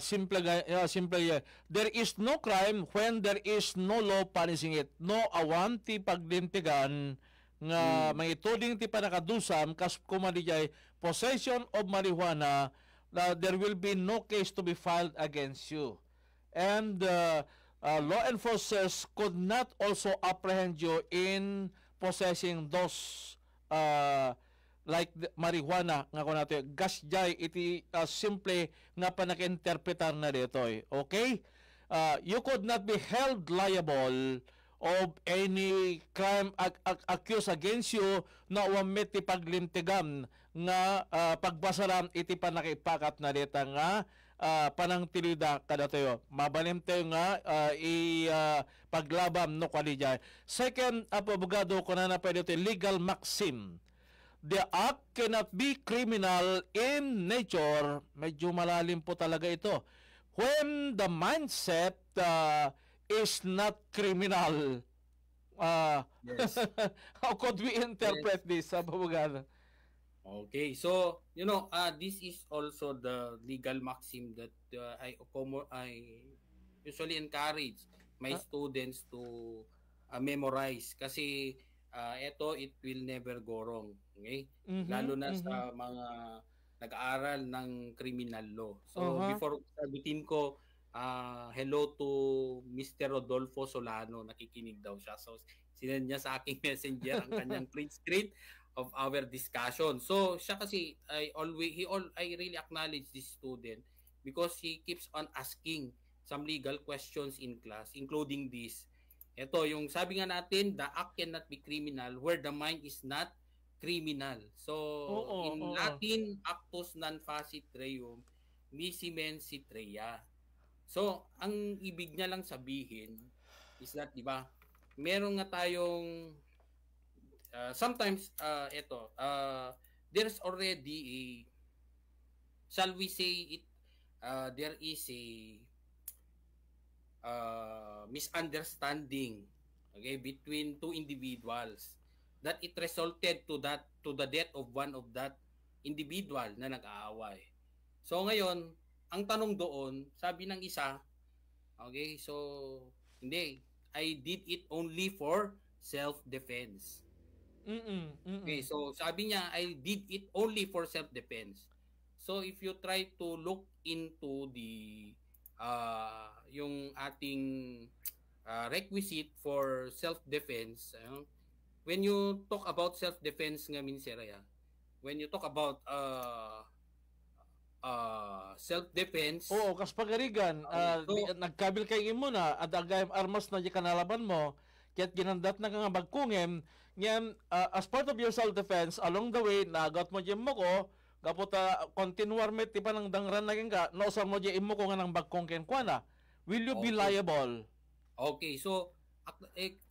simple. There is no crime when there is no law punishing it. No awan ti paglintigan nga may ituding ti panakadusam kas kumadijay possession of marijuana, there will be no case to be filed against you. And law enforcers could not also apprehend you in possessing those like marijuana nga ko nato gasjay iti simple nga panakinterpretar na dito. Okay? You could not be held liable of any crime accused against you na wamit ti paglintigan nga pagbasaram iti panakipakat na dita nga panangtilida kadatoyo. Mabalim tayo nga paglabam no kalijay. Second, abogado ko na pwede ito legal maxim. The act cannot be criminal in nature. Medyo malalim po talaga ito. When the mindset is not criminal. Yes. How could we interpret this, abogado? Okay, so this is also the legal maxim that I usually encourage my students to memorize kasi it will never go wrong. Okay? Lalo na sa mga nag-aaral ng criminal law. So before sabihin ko, hello to Mr. Rodolfo Solano, nakikinig daw siya. So sinend niya sa aking messenger ang kanyang print screen of our discussion. So siya kasi I really acknowledge this student because he keeps on asking some legal questions in class, including this. Ito, yung sabi nga natin, the act cannot be criminal where the mind is not criminal. So in Latin, actus non facit reum, nisi mensit rea. So ang ibig niya lang sabihin is that, di ba, meron nga tayong sometimes there's already a, shall we say it, there is a misunderstanding between two individuals that it resulted to the death of one of that individual na nag-aaway. So ngayon, ang tanong doon, sabi ng isa, so hindi, I did it only for self-defense. Okay, so sabi niya, I did it only for self-defense. So if you try to look into the yung ating requisite for self-defense, when you talk about self-defense nga minsera, when you talk about self-defense. Oo, kas pagarigan, nagkabil kay imo na, at agayam armas na di kanalaban mo, kaya't ginandat na nga bagkungem, ngayon, as part of your self-defense, along the way, nagat mo dyan mo ko, kaputa, continuar met, di pa nang dangran na ka, nausar mo dyan mo ko nga ng bagkungken kwa na. Will you be liable? Okay, so,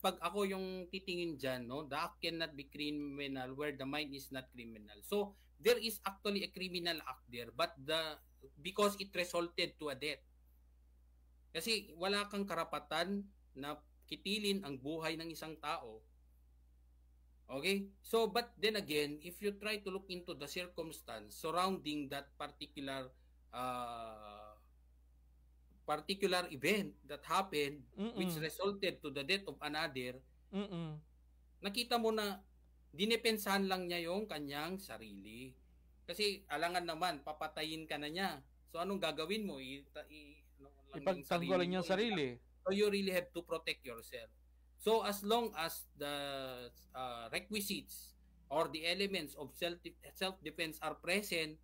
pag ako yung titingin dyan, no, the act cannot be criminal where the mind is not criminal. So, there is actually a criminal act there, but because it resulted to a death. Kasi wala kang karapatan na kitilin ang buhay ng isang tao. Okay? So, but then again, if you try to look into the circumstance surrounding that particular event that happened, which resulted to the death of another, nakita mo na dinepensahan lang niya yung kanyang sarili. Kasi alangan naman, papatayin ka na niya. So anong gagawin mo? Ipagtanggol niya sarili. So you really have to protect yourself. So as long as the requisites or the elements of self-defense are present,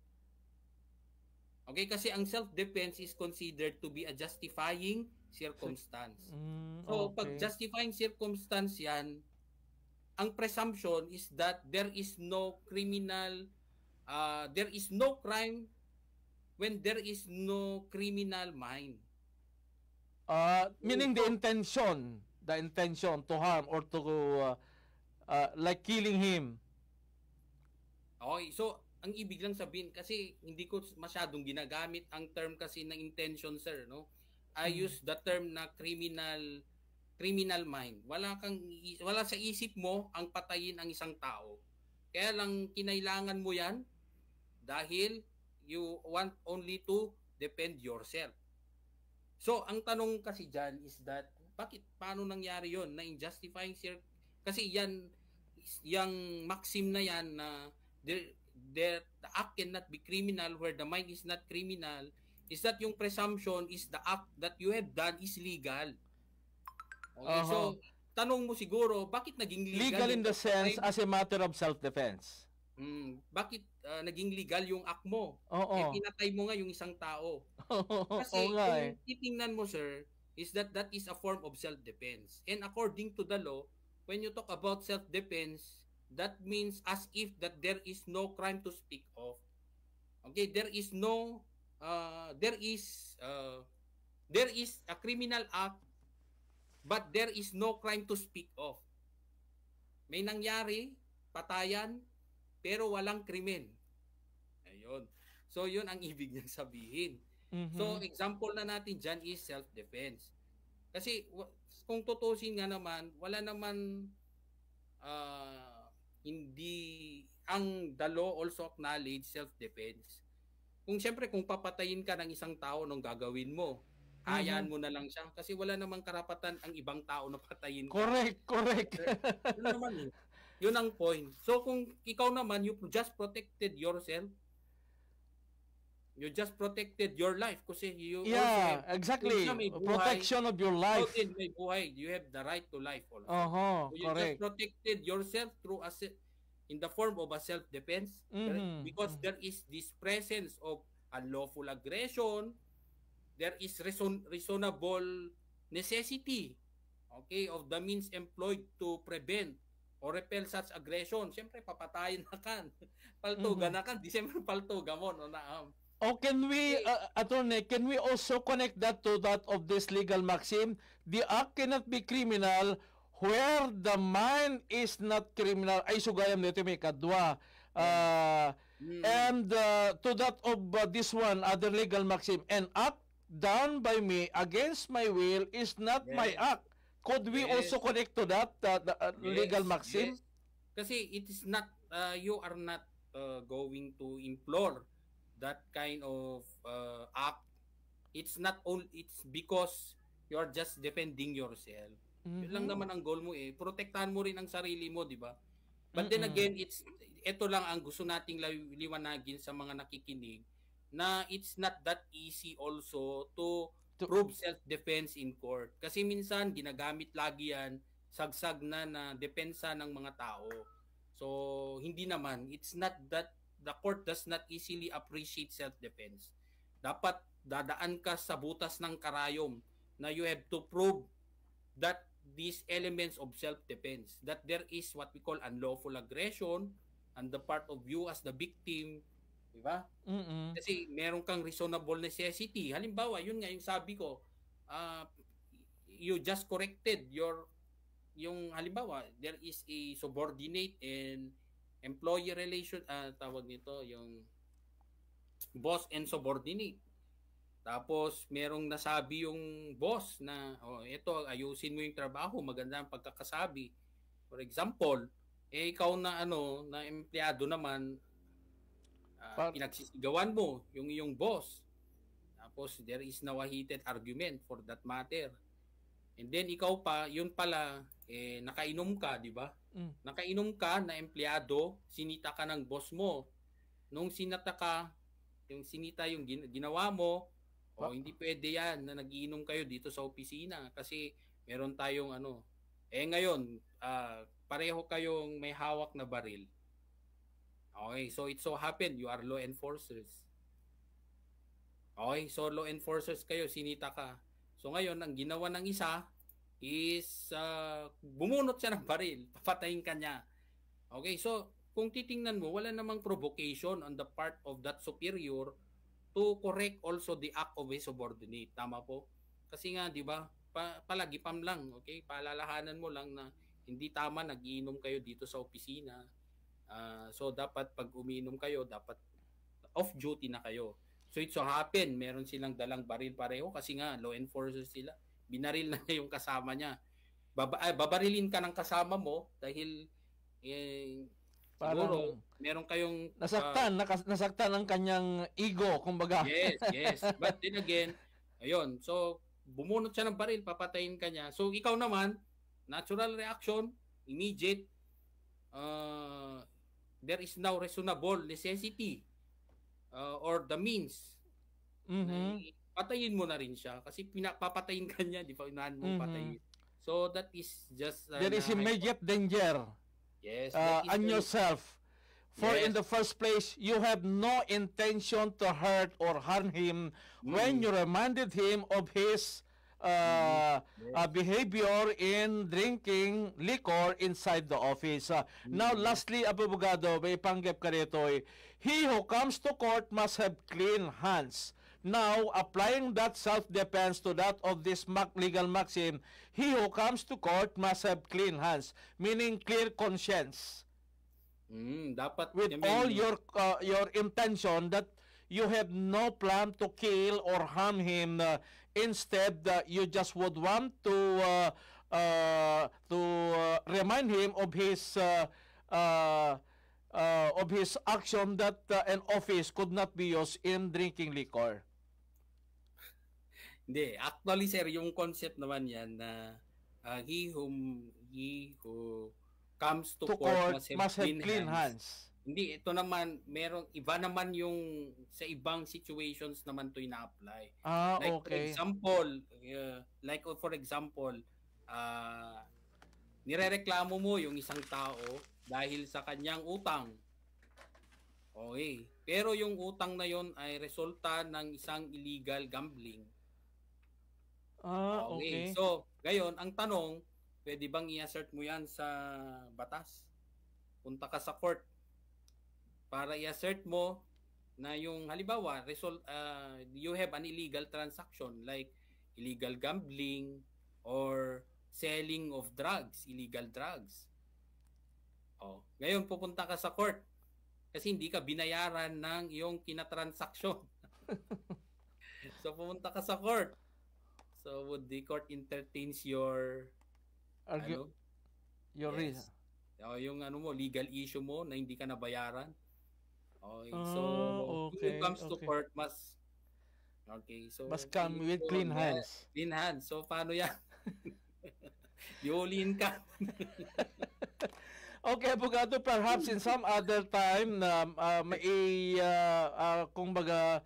okay, kasi ang self-defense is considered to be a justifying circumstance. So, pag justifying circumstance yan, ang presumption is that there is no crime when there is no criminal mind. Meaning the intention to harm or to like killing him. Okay, so ang ibig lang sabihin, kasi hindi ko masyadong ginagamit ang term kasi ng intention, sir, no? I use the term na criminal mind. Wala sa isip mo ang patayin ang isang tao. Kaya lang kinailangan mo yan dahil you want only to defend yourself. So, ang tanong kasi dyan is that, paano nangyari yon na injustifying kasi yung maxim na yan na the act cannot be criminal where the mind is not criminal, is that yung presumption is the act that you have done is legal. Okay, so tanong mo siguro, bakit naging legal? Legal in the sense as a matter of self-defense. Bakit naging legal yung act mo? Pinatay mo nga yung isang tao. Kasi kung titingnan mo, sir, is that is a form of self-defense. And according to the law, when you talk about self-defense, that means as if that there is no crime to speak of. Okay, there is a criminal act, but there is no crime to speak of. May nangyari, patayan, pero walang krimen. Ayun. So, yun ang ibig niyang sabihin. So, example na natin dyan is self-defense. Kasi, kung tutusin nga naman, wala naman hindi ang the law also acknowledge self-defense. Kung papatayin ka ng isang tao, nung gagawin mo? Hayaan mo na lang siya kasi wala namang karapatan ang ibang tao na patayin ka. Correct. Yun naman eh. Yun ang point. So kung ikaw naman, you just protected yourself. You just protected your life kasi you also exactly. Protection of your life. May buhay. You have the right to life also. So you correct. just protected yourself through in the form of a self-defense because there is this presence of unlawful aggression. There is reasonable necessity, okay, of the means employed to prevent or repel such aggression. Siyempre, papatayin na kan. Paltugan na kan. Di siyempre paltugan mo. No, can we, attorney, can we also connect that to that of this legal maxim? The act cannot be criminal where the mind is not criminal. Ay, sugayam nito may kadwa. And to that of this one, other legal maxim, an act done by me against my will is not my act. Could we also connect to that legal maxim? Yes. Kasi it is not, you are not going to implore that kind of act. It's not only, it's because you're just defending yourself. Yun lang naman ang goal mo eh. Protektahan mo rin ang sarili mo, di ba? But then again, ito lang ang gusto nating liwanagin sa mga nakikinig na it's not that easy also to prove self-defense in court. Kasi minsan ginagamit lagi yan, sagsag na depensa ng mga tao. So, hindi naman. It's not that the court does not easily appreciate self-defense. Dapat dadaan ka sa butas ng karayom na you have to prove that these elements of self-defense, that there is what we call unlawful aggression on the part of you as the victim, di ba? Kasi meron kang reasonable necessity. Halimbawa, yun nga yung sabi ko, you just corrected yung halimbawa, there is a subordinate and employee relation, tawag nito, yung boss and subordinate. Tapos, merong nasabi yung boss na, ito, ayusin mo yung trabaho, maganda ang pagkakasabi. For example, ikaw na, na empleyado naman, pinagsisigawan mo yung iyong boss. Tapos, there is now a heated argument for that matter. And then, ikaw pa, yun pala, nakainom ka, di ba? Nakainom ka na empleyado, sinita ka ng boss mo. Nung sinita ka, yung ginawa mo, hindi pwede yan na nagiinom kayo dito sa opisina kasi meron tayong ngayon pareho kayong may hawak na baril. Okay, so it so happen you are law enforcers. Okay, so law enforcers kayo, sinita ka. So ngayon ang ginawa ng isa is bumunot siya ng baril, papatayin ka niya. Okay, so kung titingnan mo, wala namang provocation on the part of that superior to correct also the act of a subordinate. Tama po? Kasi nga, di ba, palagipam lang, okay? Paalalahanan mo lang na hindi tama, nagiinom kayo dito sa opisina. So, dapat pag umiinom kayo, dapat off-duty na kayo. So, it so happen, meron silang dalang baril pareho kasi nga, law enforcers sila. Binaril na yung kasama niya. Babarilin ka ng kasama mo dahil siguro, meron kayong nasaktan ang kanyang ego, kumbaga. Yes. But then again, ayun. So, bumunot siya ng baril, papatayin ka niya. So, ikaw naman, natural reaction, immediate, there is now reasonable necessity or the means. Patayin mo na rin siya kasi papatayin ka niya, di ba? Unahan mo patayin. So, that is just there is immediate danger. Yes, on yourself. For in the first place, you have no intention to hurt or harm him when you reminded him of his behavior in drinking liquor inside the office. Now, lastly, abogado, may panggap ka rito, he who comes to court must have clean hands. Now, applying that self-defense to that of this legal maxim, he who comes to court must have clean hands, meaning clear conscience. Dapat with all your intention that you have no plan to kill or harm him. Instead, you just would want to remind him of his action that an office could not be used in drinking liquor. Hindi. Actually, sir, yung concept naman yan na he who comes to court must have clean hands. Hindi, ito naman, iba naman yung sa ibang situations naman to ina-apply. Okay. For example, nirereklamo mo yung isang tao dahil sa kanyang utang. Okay. Pero yung utang na yon ay resulta ng isang illegal gambling. Okay. So, ngayon, ang tanong, pwede bang i-assert mo yan sa batas? Punta ka sa court para i-assert mo na yung halimbawa, you have an illegal transaction like illegal gambling or selling of drugs, illegal drugs. Ngayon, pupunta ka sa court kasi hindi ka binayaran ng iyong kinatransaksyon. So, pupunta ka sa court. So, would the court entertains your reason? Yung legal issue mo na hindi ka nabayaran? Okay, so okay, who comes to court must come with clean hands. Clean hands. So, paano yan? Yolin ka. Okay, abogado, perhaps in some other time na kung baga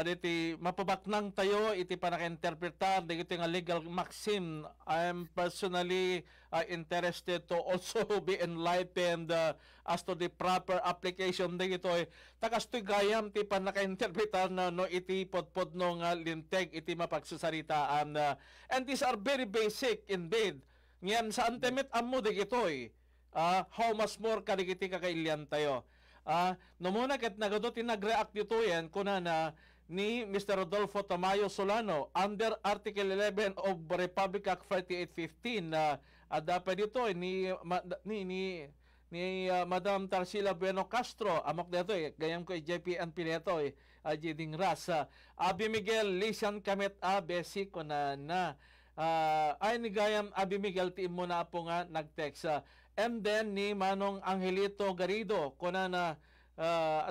iti mapabaknang tayo iti panaka-interpretar dito nga legal maxim. I am personally interested to also be enlightened as to the proper application dito. Takas to gayam ti panaka-interpretar na no iti podpod no nga linteg iti mapagsasaritaan. And these are very basic indeed. Ngayon sa antemit amo dito how much more kadikiti kakailian tayo. No muna kat nagadot nag-react dito yan kuna na ni Mr. Rodolfo Tamayo Solano under Article 11 of Republic Act 3815 dapat dito ni Madam Tarsila Bueno Castro amok dito gayam ko JPN Pineto Jiding Ras Abi Miguel Lisan Kamet Besi ko na ay ni gayam Abi Miguel ti mo na po nga nag-text and then ni Manong Angelito Garrido kuna na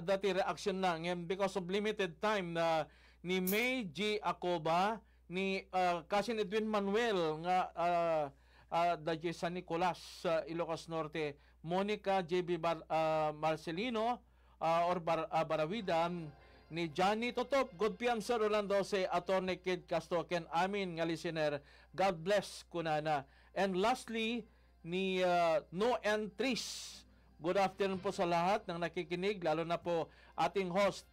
dati reaction na ngayon because of limited time na ni May G. Acoba ni Cousin Edwin Manuel nga da San Nicolas Ilocos Norte, Monica J.B. Marcelino Barawidan ni Johnny Totop, good PM Sir Orlando say Attorney Kid Castro ken amin nga listener, God bless kunana. And lastly ni No Entries, good afternoon po sa lahat ng nakikinig, lalo na po ating host,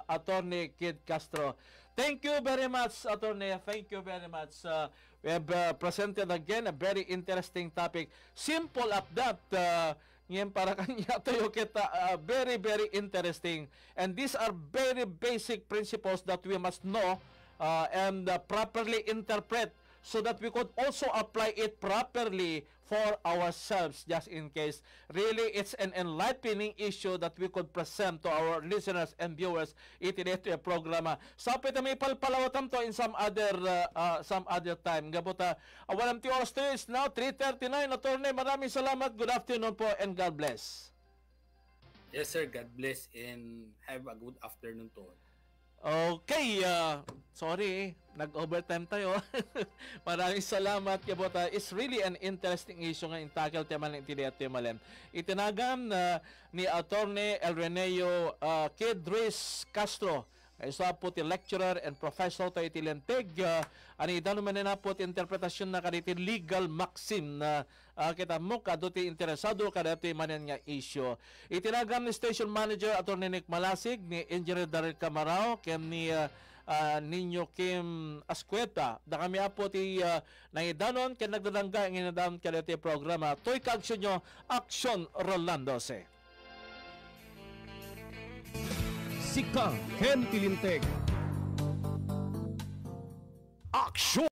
Attorney Kid Castro. Thank you very much, Attorney. Thank you very much. We have presented again a very interesting topic. Simple at that. Ngayon para kanya tayo kita very, very interesting. And these are very basic principles that we must know and properly interpret so that we could also apply it properly for ourselves, just in case. Really, it's an enlightening issue that we could present to our listeners and viewers iti dito yung programa. Sapit na may palpalawatan to in some other time. Gabuta, walang oras to is now 3:39. Attorney, maraming salamat. Good afternoon po and God bless. Yes, sir. God bless and have a good afternoon to all. Okay, sorry, nag-overtime tayo. Maraming salamat, Kabota. It's really an interesting issue nga intakil teman ng Malem. Itinagam ni Attorney El Reneo Kid Ruiz Castro. Isa po ti lecturer and professor tayo itilenteg. Ani dano man na po ti interpretasyon na kaditi legal maxim na kita mo kaduti interesado kadati manen nga issue. Itinagam ni station manager Attorney Nick Malasig ni Engineer Daryl Camarao ken ni Ninyo Kim Ascueta. Da kami apo ti nangidanon ken nagdadangga ang inadam kadati programa. Toy ka-aksyon nyo, Aksyon Rolando se. Sika Ken Tilinteg. Aksyon!